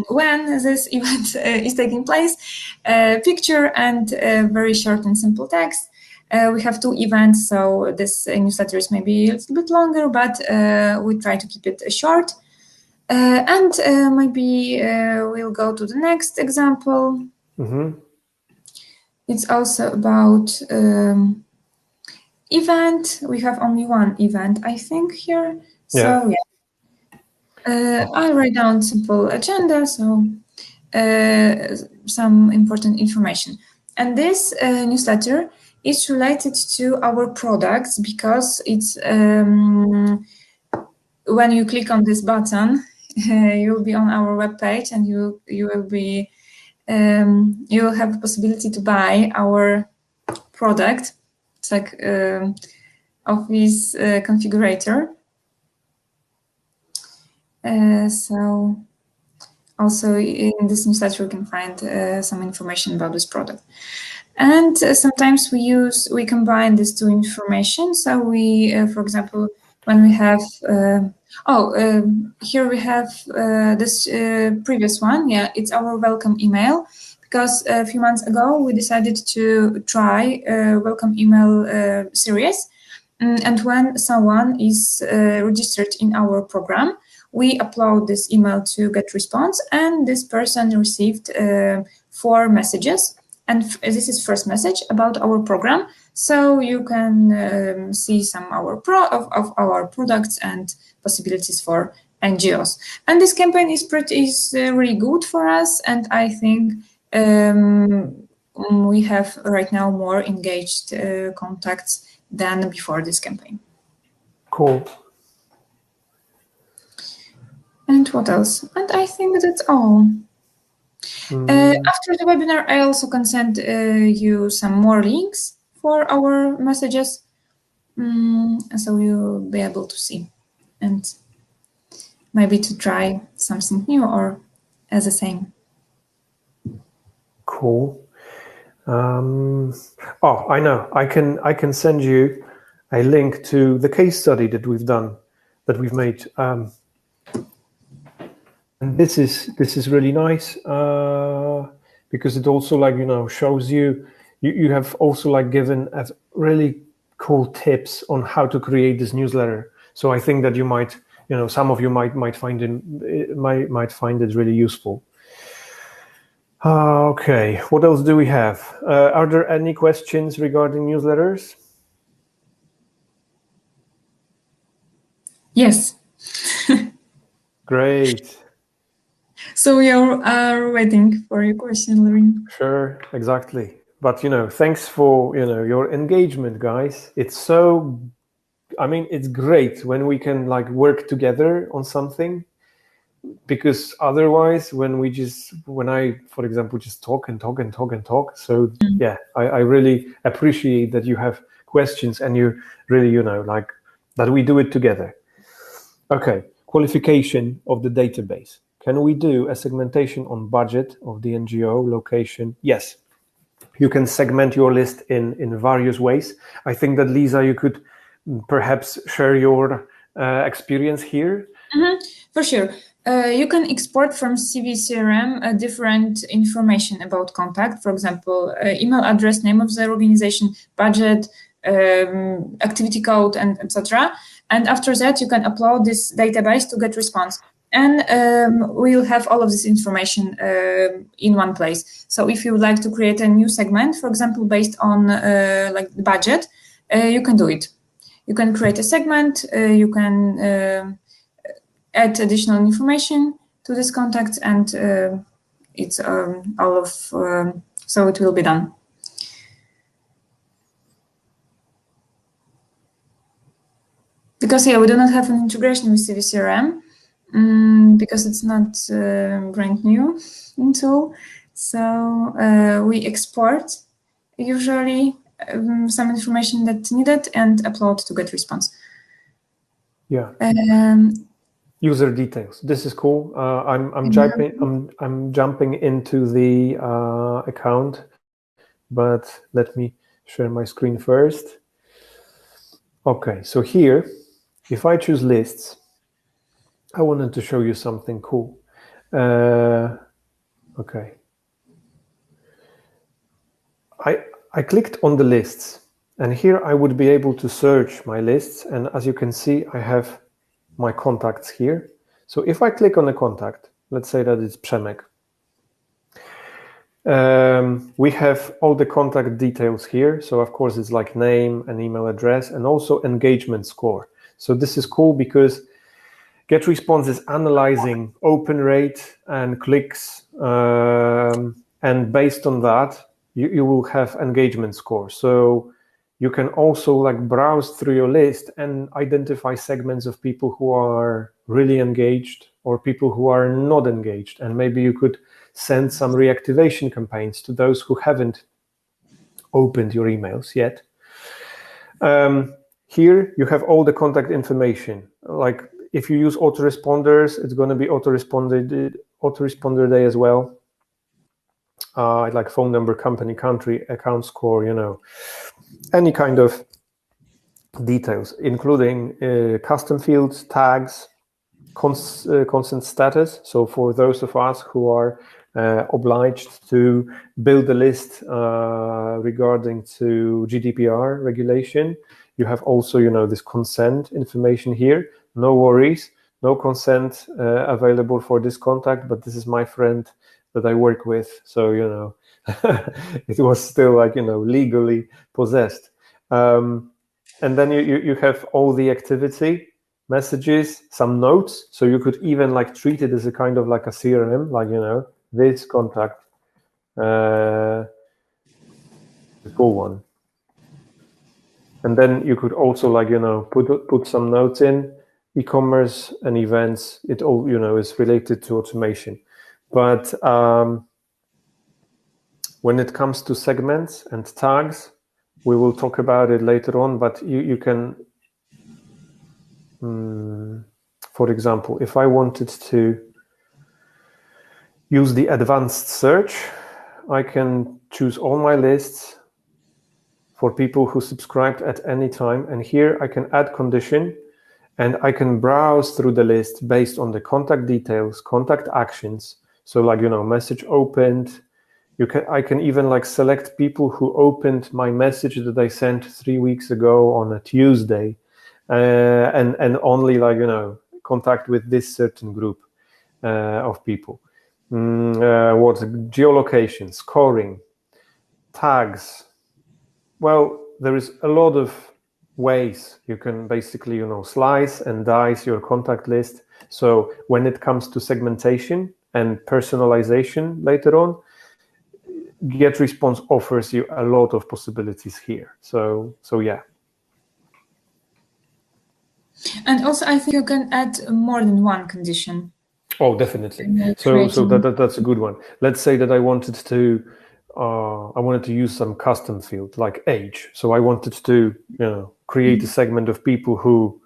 when this event is taking place, picture, and very short and simple text. We have 2 events, so this newsletter is maybe a little bit longer, but we try to keep it short. And maybe we'll go to the next example. It's also about event. We have only 1 event, I think, here. So yeah. I'll write down simple agenda, so some important information. And this newsletter is related to our products because it's when you click on this button, you'll be on our webpage and you will be you will have the possibility to buy our product. It's like Office configurator. So also in this newsletter you can find some information about this product. And sometimes we combine these 2 information. So we, for example, when we have here we have this previous one. Yeah, it's our welcome email, because a few months ago we decided to try welcome email series, and when someone is registered in our program, we upload this email to GetResponse, and this person received 4 messages. And this is first message about our program, so you can see some of our products and possibilities for NGOs. And this campaign is really good for us, and I think we have right now more engaged contacts than before this campaign. Cool. And what else? And I think that's all. After the webinar, I also can send you some more links for our messages, so you'll be able to see and maybe to try something new or as the same. Cool. Oh, I know. I can send you a link to the case study that we've made. And this is really nice because it also shows you have also given us really cool tips on how to create this newsletter. So I think that you might some of you might find it really useful. Okay, what else do we have? Are there any questions regarding newsletters? Yes. Great. So we are waiting for your question, Lorraine. Sure, exactly. But thanks for your engagement, guys. It's it's great when we can work together on something, because otherwise when I, for example, just talk and talk and talk and talk. So yeah, I really appreciate that you have questions and you really that we do it together. Okay, qualification of the database. Can we do a segmentation on budget of the NGO location? Yes, you can segment your list in various ways. I think that Lisa, you could perhaps share your experience here. For sure. You can export from CVCRM different information about contact, for example, email address, name of the organization, budget, activity code, and etc. And after that, you can upload this database to GetResponse. And we'll have all of this information in one place. So if you would like to create a new segment, for example, based on the budget, you can do it. You can create a segment, you can add additional information to this contact, and it's all of so it will be done. Because we do not have an integration with CVCRM because it's not brand new tool. So we export usually some information that's needed and upload to GetResponse. Yeah. User details. This is cool. I'm jumping into the account, but let me share my screen first. Okay, so here, if I choose lists, I wanted to show you something cool. Okay. I clicked on the lists, and here I would be able to search my lists, and as you can see, I have my contacts here. So if I click on a contact, let's say that it's Przemek, we have all the contact details here. So of course it's like name and email address and also engagement score. So this is cool because GetResponse is analyzing open rate and clicks, and based on that, you will have engagement score. So you can also like browse through your list and identify segments of people who are really engaged or people who are not engaged. And maybe you could send some reactivation campaigns to those who haven't opened your emails yet. Here you have all the contact information. Like if you use autoresponders, it's going to be autoresponder day as well. Like phone number, company, country, account score, you know, any kind of details, including custom fields, tags, consent status. So for those of us who are obliged to build a list regarding to GDPR regulation, you have also, you know, this consent information here. No worries, no consent available for this contact, but this is my friend that I work with. So, you know, it was still like, you know, legally possessed. And then you have all the activity, messages, some notes. So you could even like treat it as a kind of like a CRM, like, you know, this contact, the full one. And then you could also like, you know, put some notes in e-commerce and events. It all, you know, is related to automation. But when it comes to segments and tags, we will talk about it later on, but you can, for example, if I wanted to use the advanced search, I can choose all my lists for people who subscribed at any time. And here I can add condition and I can browse through the list based on the contact details, contact actions. So like, you know, message opened. I can even like select people who opened my message that I sent 3 weeks ago on a Tuesday, and only like, you know, contact with this certain group of people. What geolocation, scoring, tags. Well, there is a lot of ways you can basically, you know, slice and dice your contact list. So when it comes to segmentation and personalization later on, GetResponse offers you a lot of possibilities here. So yeah. And also, I think you can add more than one condition. Oh, definitely. So that's a good one. Let's say that I wanted to use some custom field like age. So I wanted to, you know, create a segment of people who,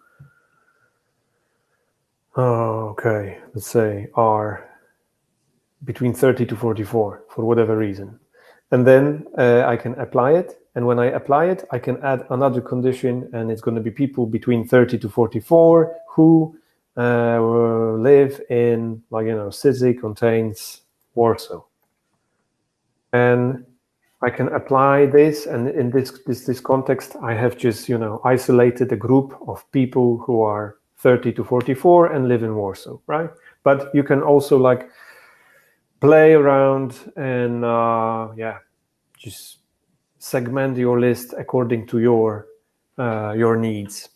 okay, let's say are between 30 to 44 for whatever reason. And then I can apply it. And when I apply it, I can add another condition, and it's going to be people between 30 to 44 who live in, like, you know, city contains Warsaw. And I can apply this, and in this context, I have just, you know, isolated a group of people who are 30 to 44 and live in Warsaw, right? But you can also like play around and just segment your list according to your needs.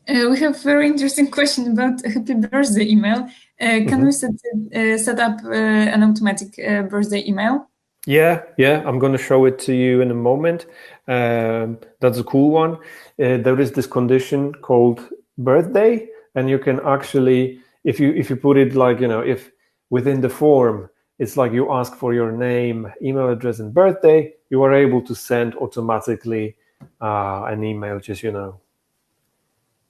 We have a very interesting question about happy birthday email. Can we set up an automatic birthday email? Yeah, I'm going to show it to you in a moment. That's a cool one. There is this condition called birthday, and you can actually, if you put it like, you know, if within the form, it's like you ask for your name, email address, and birthday, you are able to send automatically an email, just, you know,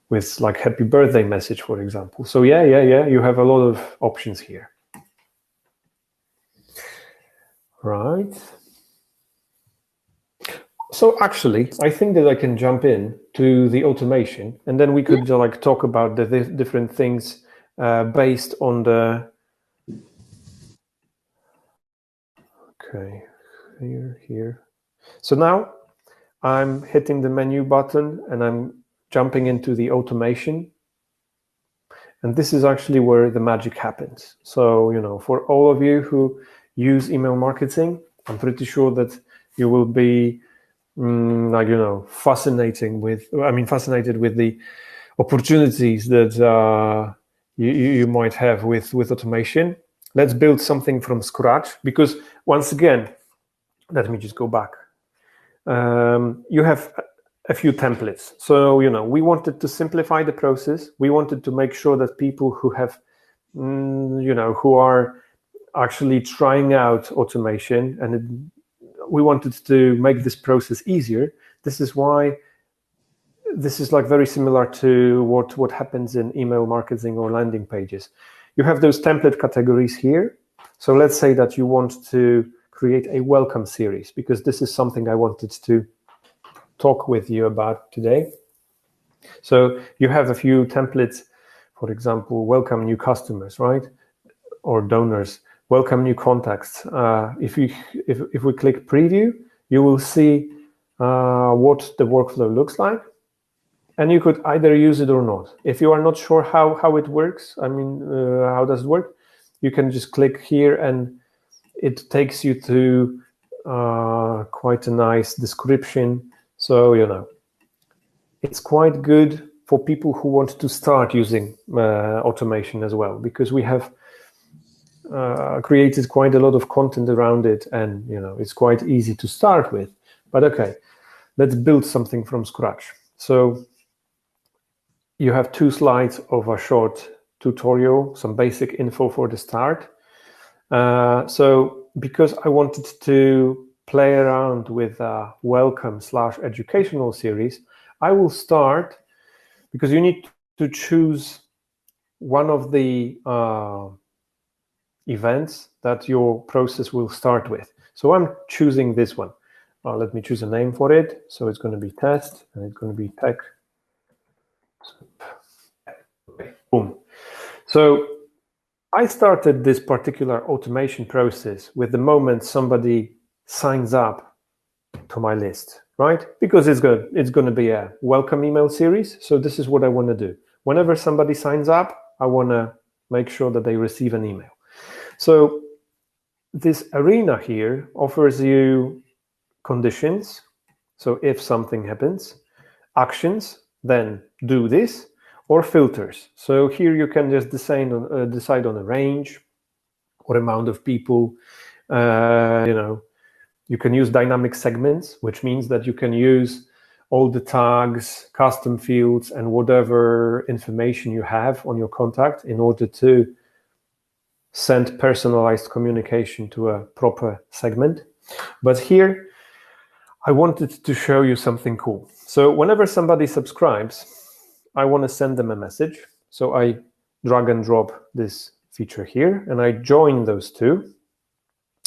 with like happy birthday message, for example. So yeah, you have a lot of options here. Right. So actually, I think that I can jump in to the automation, and then we could like talk about the different things based on the. Okay, here. So now I'm hitting the menu button and I'm jumping into the automation. And this is actually where the magic happens. So, for all of you who use email marketing, I'm pretty sure that you will be fascinated with the opportunities that you might have with automation. Let's build something from scratch, because once again, let me just go back. You have a few templates. So, we wanted to simplify the process. We wanted to make sure that people who have, who are actually trying out automation, and we wanted to make this process easier. This is why this is like very similar to what happens in email marketing or landing pages. You have those template categories here. So let's say that you want to create a welcome series, because this is something I wanted to talk with you about today. So you have a few templates, for example, welcome new customers, right? Or donors, welcome new contacts. If we click preview, you will see what the workflow looks like. And you could either use it or not. If you are not sure how it works, how does it work, you can just click here and it takes you to quite a nice description. So, it's quite good for people who want to start using automation as well, because we have created quite a lot of content around it, and it's quite easy to start with. But okay, let's build something from scratch. So you have 2 slides of a short tutorial, some basic info for the start. So because I wanted to play around with a welcome/educational series, I will start, because you need to choose one of the events that your process will start with. So I'm choosing this one. Let me choose a name for it. So it's going to be test, and it's going to be tech. Boom. So I started this particular automation process with the moment somebody signs up to my list, right? Because it's going to be a welcome email series. So this is what I want to do. Whenever somebody signs up, I want to make sure that they receive an email. So this arena here offers you conditions. So if something happens, actions, then do this, or filters. So here you can just decide on a range or amount of people. You can use dynamic segments, which means that you can use all the tags, custom fields, and whatever information you have on your contact in order to send personalized communication to a proper segment. But here, I wanted to show you something cool. So whenever somebody subscribes, I want to send them a message. So I drag and drop this feature here, and I join those two.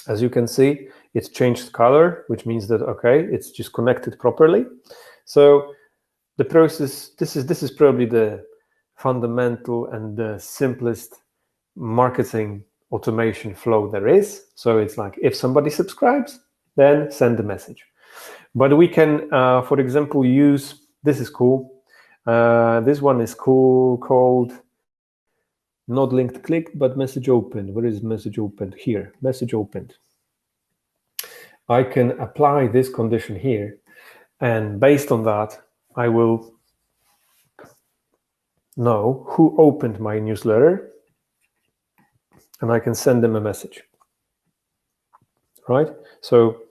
As you can see, it's changed color, which means that, okay, it's just connected properly. So the process, this is probably the fundamental and the simplest marketing automation flow there is. So it's like, if somebody subscribes, then send the message. But we can, for example, use, this is cool. This one is cool, called not linked clicked, but message opened. Where is message opened? Here, message opened. I can apply this condition here, and based on that, I will know who opened my newsletter, and I can send them a message, right? So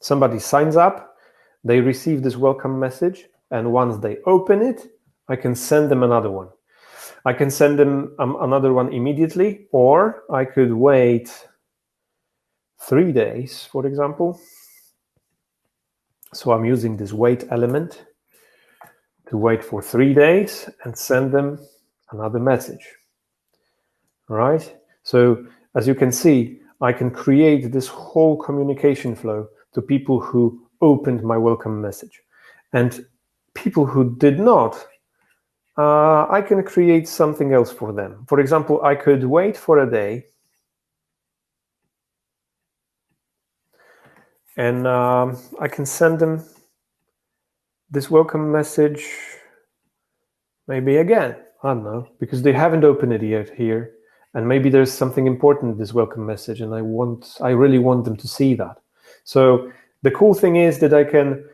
somebody signs up, they receive this welcome message, and once they open it, I can send them another one. I can send them another one immediately, or I could wait 3 days, for example. So I'm using this wait element to wait for 3 days and send them another message. All right? So as you can see, I can create this whole communication flow to people who opened my welcome message. And people who did not, I can create something else for them. For example, I could wait for a day and I can send them this welcome message maybe again. I don't know, because they haven't opened it yet here. And maybe there's something important in this welcome message, and I really want them to see that. So the cool thing is that I can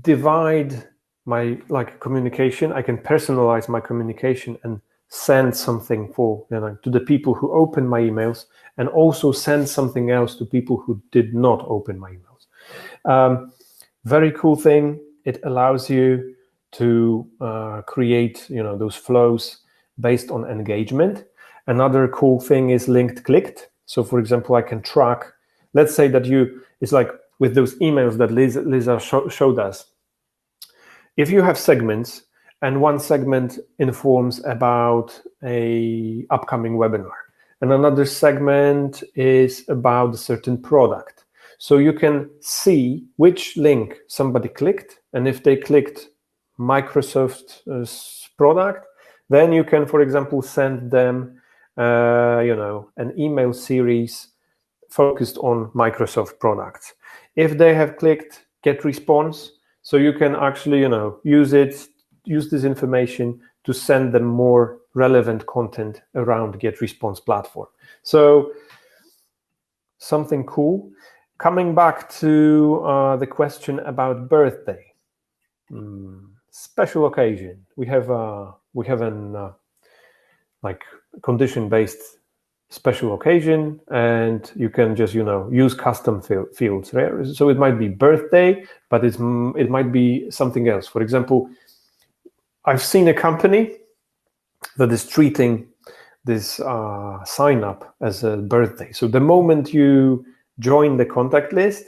divide my communication. I can personalize my communication and send something to the people who open my emails, and also send something else to people who did not open my emails. Very cool thing. It allows you to create those flows based on engagement. Another cool thing is linked clicked. So for example, I can track, let's say that it's like with those emails that Lisa showed us. If you have segments and one segment informs about a upcoming webinar and another segment is about a certain product, so you can see which link somebody clicked, and if they clicked Microsoft's product, then you can, for example, send them an email series focused on Microsoft products. If they have clicked GetResponse, so you can actually use this information to send them more relevant content around GetResponse platform. So something cool. Coming back to the question about birthday, special occasion. We have an condition-based special occasion, and you can just use custom fields, right? So it might be birthday, but it might be something else. For example, I've seen a company that is treating this sign up as a birthday. So the moment you join the contact list,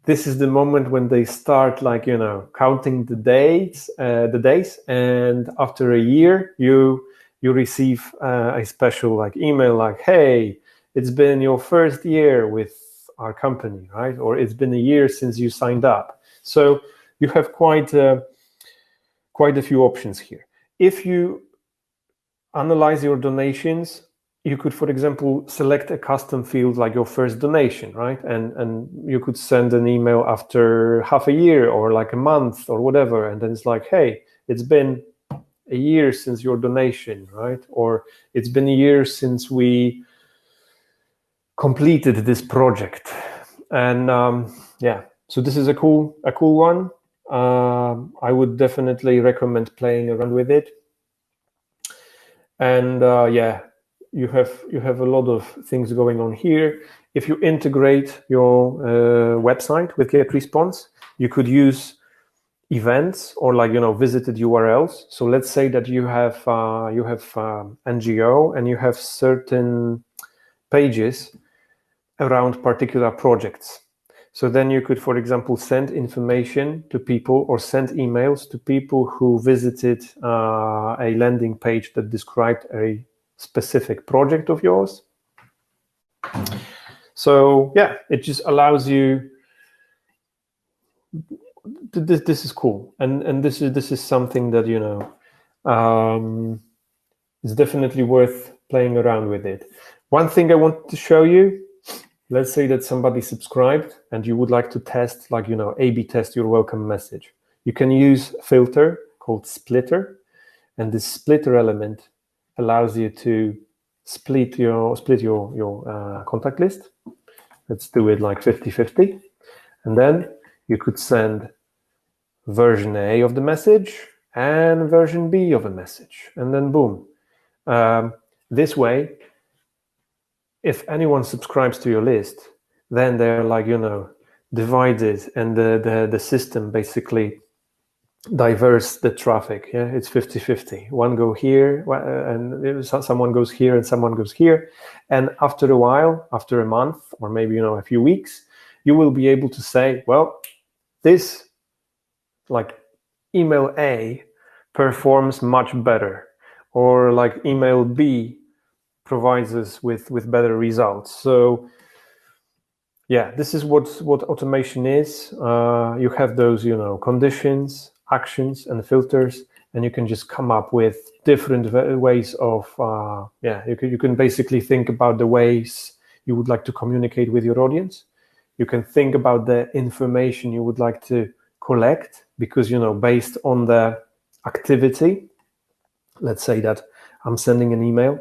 this is the moment when they start counting the days, and after a year you receive a special email hey, it's been your first year with our company, right? Or it's been a year since you signed up. So you have quite a few options here. If you analyze your donations, you could, for example, select a custom field like your first donation, right? And you could send an email after half a year or a month or whatever, and then it's hey, it's been a year since your donation, right? Or it's been a year since we completed this project. And so this is a cool one. I would definitely recommend playing around with it. And you have a lot of things going on here. If you integrate your website with GetResponse, you could use events or visited URLs. So let's say that you have NGO and you have certain pages around particular projects. So then you could, for example, send information to people or send emails to people who visited a landing page that described a specific project of yours. So it just allows you. This is cool, and this is something that is definitely worth playing around with it. One thing I want to show you. Let's say that somebody subscribed and you would like to test, A/B test your welcome message. You can use a filter called splitter, and this splitter element allows you to split your contact list. Let's do it 50-50, and then you could send version A of the message and version B of a message, and then boom. This way, if anyone subscribes to your list, then they're divided, and the system basically diverse the traffic. It's 50-50. One go here, and someone goes here, and someone goes here. And after a while, after a month, or maybe a few weeks, you will be able to say, well, this email A performs much better, or email B provides us with better results. So yeah, this is what automation is. You have those, conditions, actions, and filters, and you can just come up with different ways of, you can basically think about the ways you would like to communicate with your audience. You can think about the information you would like to collect, because, based on the activity, let's say that I'm sending an email,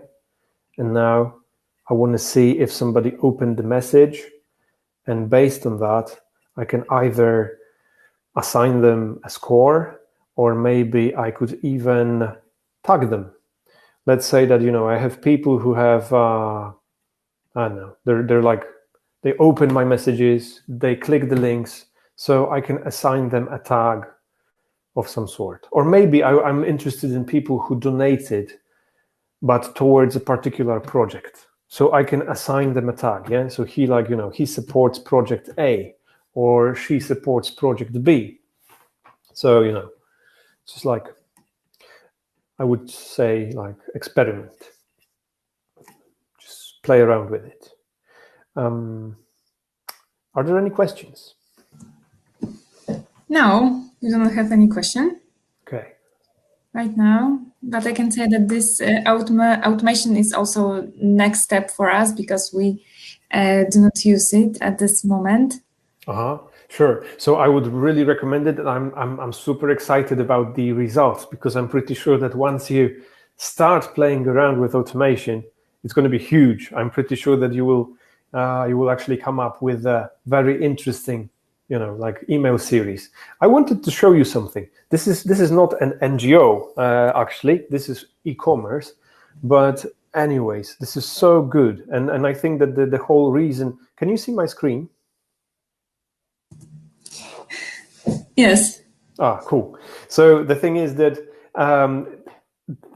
and now I want to see if somebody opened the message. And based on that, I can either assign them a score, or maybe I could even tag them. Let's say that, I have people who have, I don't know, they're like, they open my messages, they click the links, so I can assign them a tag of some sort. Or maybe I'm interested in people who donated, but towards a particular project. So I can assign them a tag, yeah? So he supports project A, or she supports project B. So, just like, I would say, like, experiment. Just play around with it. Are there any questions? No, we don't have any question. Okay. Right now, but I can say that this automation is also next step for us, because we do not use it at this moment. Sure. So I would really recommend it, and I'm super excited about the results, because I'm pretty sure that once you start playing around with automation, it's going to be huge. I'm pretty sure that you will actually come up with a very interesting, like, email series. I wanted to show you something. This is not an NGO, actually. This is e-commerce, but anyways, this is so good, and I think that the whole reason. Can you see my screen? Yes. Cool. So the thing is that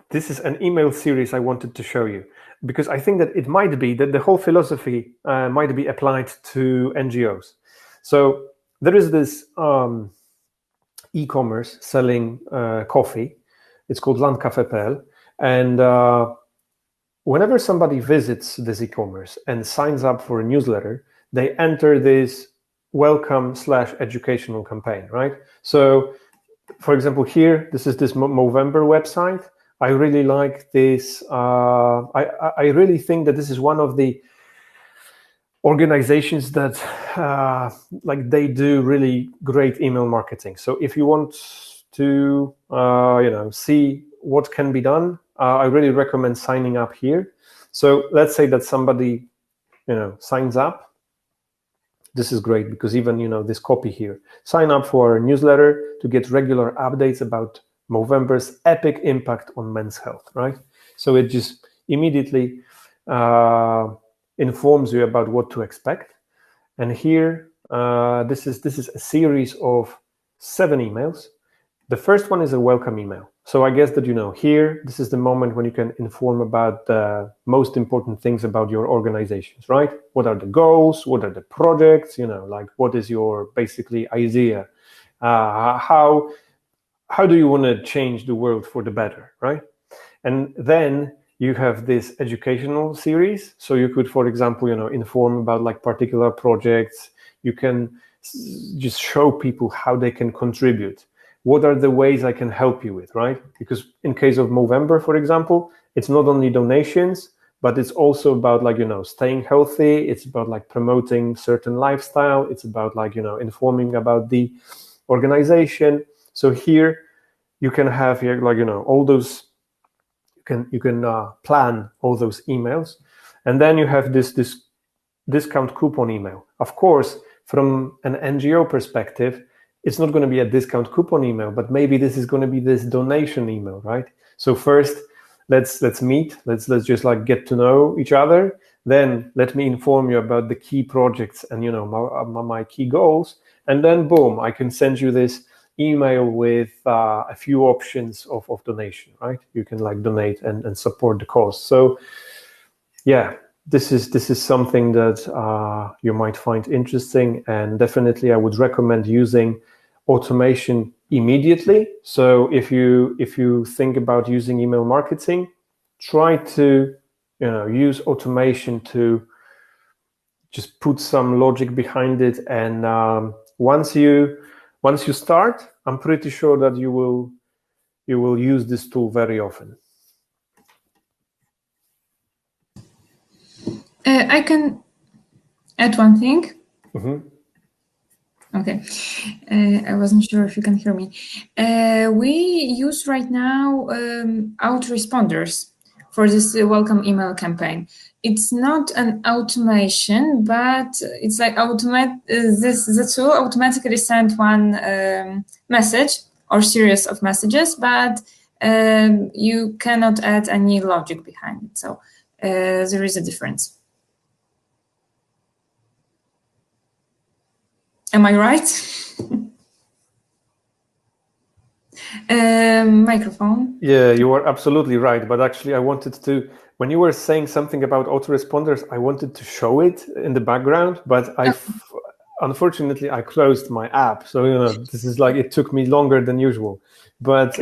this is an email series I wanted to show you, because I think that it might be that the whole philosophy might be applied to NGOs. So there is this e-commerce selling coffee. It's called landcafe.pl, and whenever somebody visits this e-commerce and signs up for a newsletter, they enter this welcome/educational campaign, right? So, for example, here, this is this Movember website. I really like this. I really think that this is one of the organizations that like, they do really great email marketing. So if you want to see what can be done, I really recommend signing up here. So let's say that somebody signs up. This is great, because even this copy here, sign up for our newsletter to get regular updates about Movember's epic impact on men's health, right? So it just immediately informs you about what to expect. And here, this is a series of 7 emails. The first one is a welcome email. So I guess that, here, this is the moment when you can inform about the most important things about your organizations, right? What are the goals? What are the projects? Like, what is your basically idea? How do you want to change the world for the better, right? And then you have this educational series. So you could, for example, inform about, like, particular projects. You can just show people how they can contribute. What are the ways I can help you with, right? Because in case of Movember, for example, it's not only donations, but it's also about, like, staying healthy. It's about, like, promoting certain lifestyle. It's about, like, informing about the organization. So here you can have here, like, all those. You can plan all those emails, and then you have this discount coupon email. Of course, from an NGO perspective, it's not going to be a discount coupon email, but maybe this is going to be this donation email, right? So first, let's meet. Let's just, like, get to know each other. Then let me inform you about the key projects and my key goals. And then boom, I can send you this email with a few options of donation, right? You can, like, donate and support the cause. So yeah, this is something that you might find interesting, and definitely I would recommend using automation immediately. So if you think about using email marketing, try to use automation to just put some logic behind it, and once you start, I'm pretty sure that you will use this tool very often. I can add one thing. Mm-hmm. Okay, I wasn't sure if you can hear me. We use right now autoresponders for this welcome email campaign. It's not an automation, but it's like the tool automatically send one message or series of messages, but you cannot add any logic behind it. So there is a difference. Am I right? Microphone. Yeah, you are absolutely right. But actually, I wanted to, when you were saying something about autoresponders, I wanted to show it in the background, but unfortunately, I closed my app. So, this is like, it took me longer than usual. But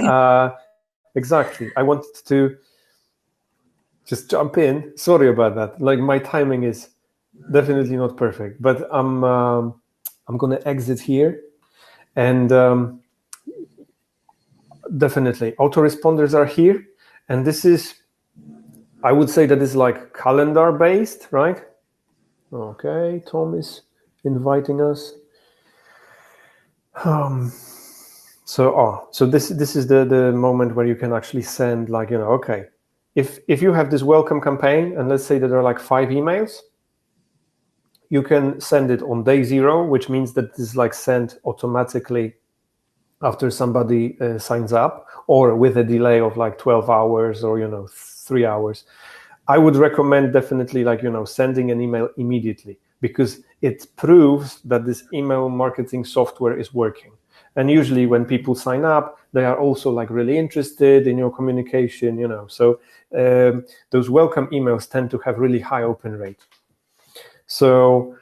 exactly, I wanted to just jump in. Sorry about that. Like, my timing is definitely not perfect, but I'm going to exit here. And definitely, autoresponders are here. And this is, I would say that is like calendar based, right? Okay, Tom is inviting us. So this is the moment where you can actually send, like, okay, if you have this welcome campaign, and let's say that there are like 5 emails, you can send it on day 0, which means that this is like sent automatically after somebody signs up, or with a delay of like 12 hours or 3 hours. I would recommend definitely, like, sending an email immediately, because it proves that this email marketing software is working. And usually when people sign up, they are also like really interested in your communication, so those welcome emails tend to have really high open rate. So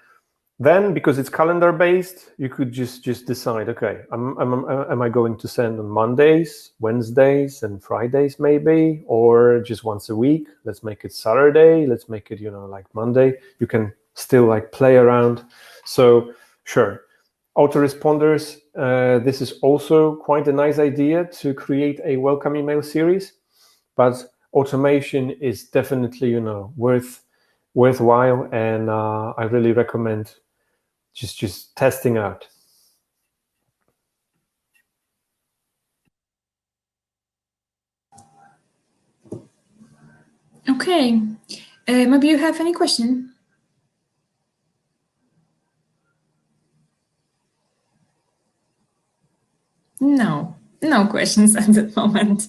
then, because it's calendar based, you could just decide, okay, am I going to send on Mondays, Wednesdays, and Fridays maybe, or just once a week? Let's make it Saturday. Let's make it, like Monday. You can still like play around. So sure, autoresponders. This is also quite a nice idea to create a welcome email series, but automation is definitely, worthwhile, and I really recommend just testing out. Okay, maybe you have any question? No questions at the moment.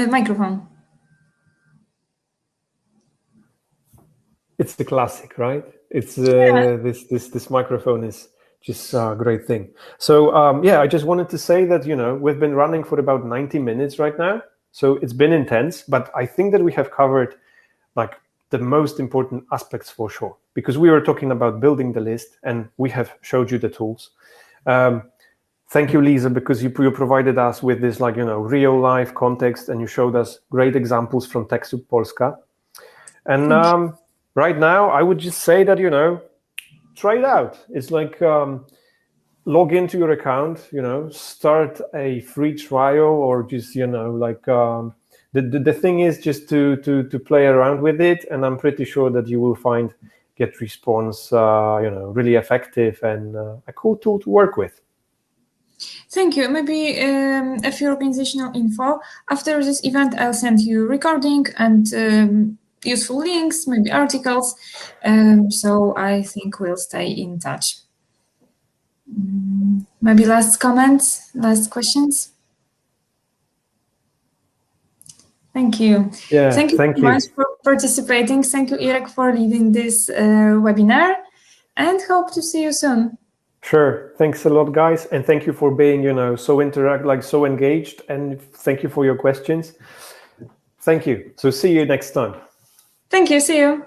Microphone. It's the classic, right? It's this microphone is just a great thing. So I just wanted to say that we've been running for about 90 minutes right now, so it's been intense, but I think that we have covered like the most important aspects for sure, because we were talking about building the list and we have showed you the tools. Thank you, Lisa, because you provided us with this real life context, and you showed us great examples from TechSoup Polska. And right now, I would just say that, try it out. It's like log into your account, start a free trial, or just, the thing is just to play around with it. And I'm pretty sure that you will find GetResponse, really effective and a cool tool to work with. Thank you. Maybe a few organizational info. After this event, I'll send you recording and useful links, maybe articles. So I think we'll stay in touch. Maybe last comments, last questions? Thank you. Yeah, thank you so much for participating. Thank you, Irek, for leading this webinar, and hope to see you soon. Sure. Thanks a lot, guys. And thank you for being, so engaged. And thank you for your questions. Thank you. So see you next time. Thank you. See you.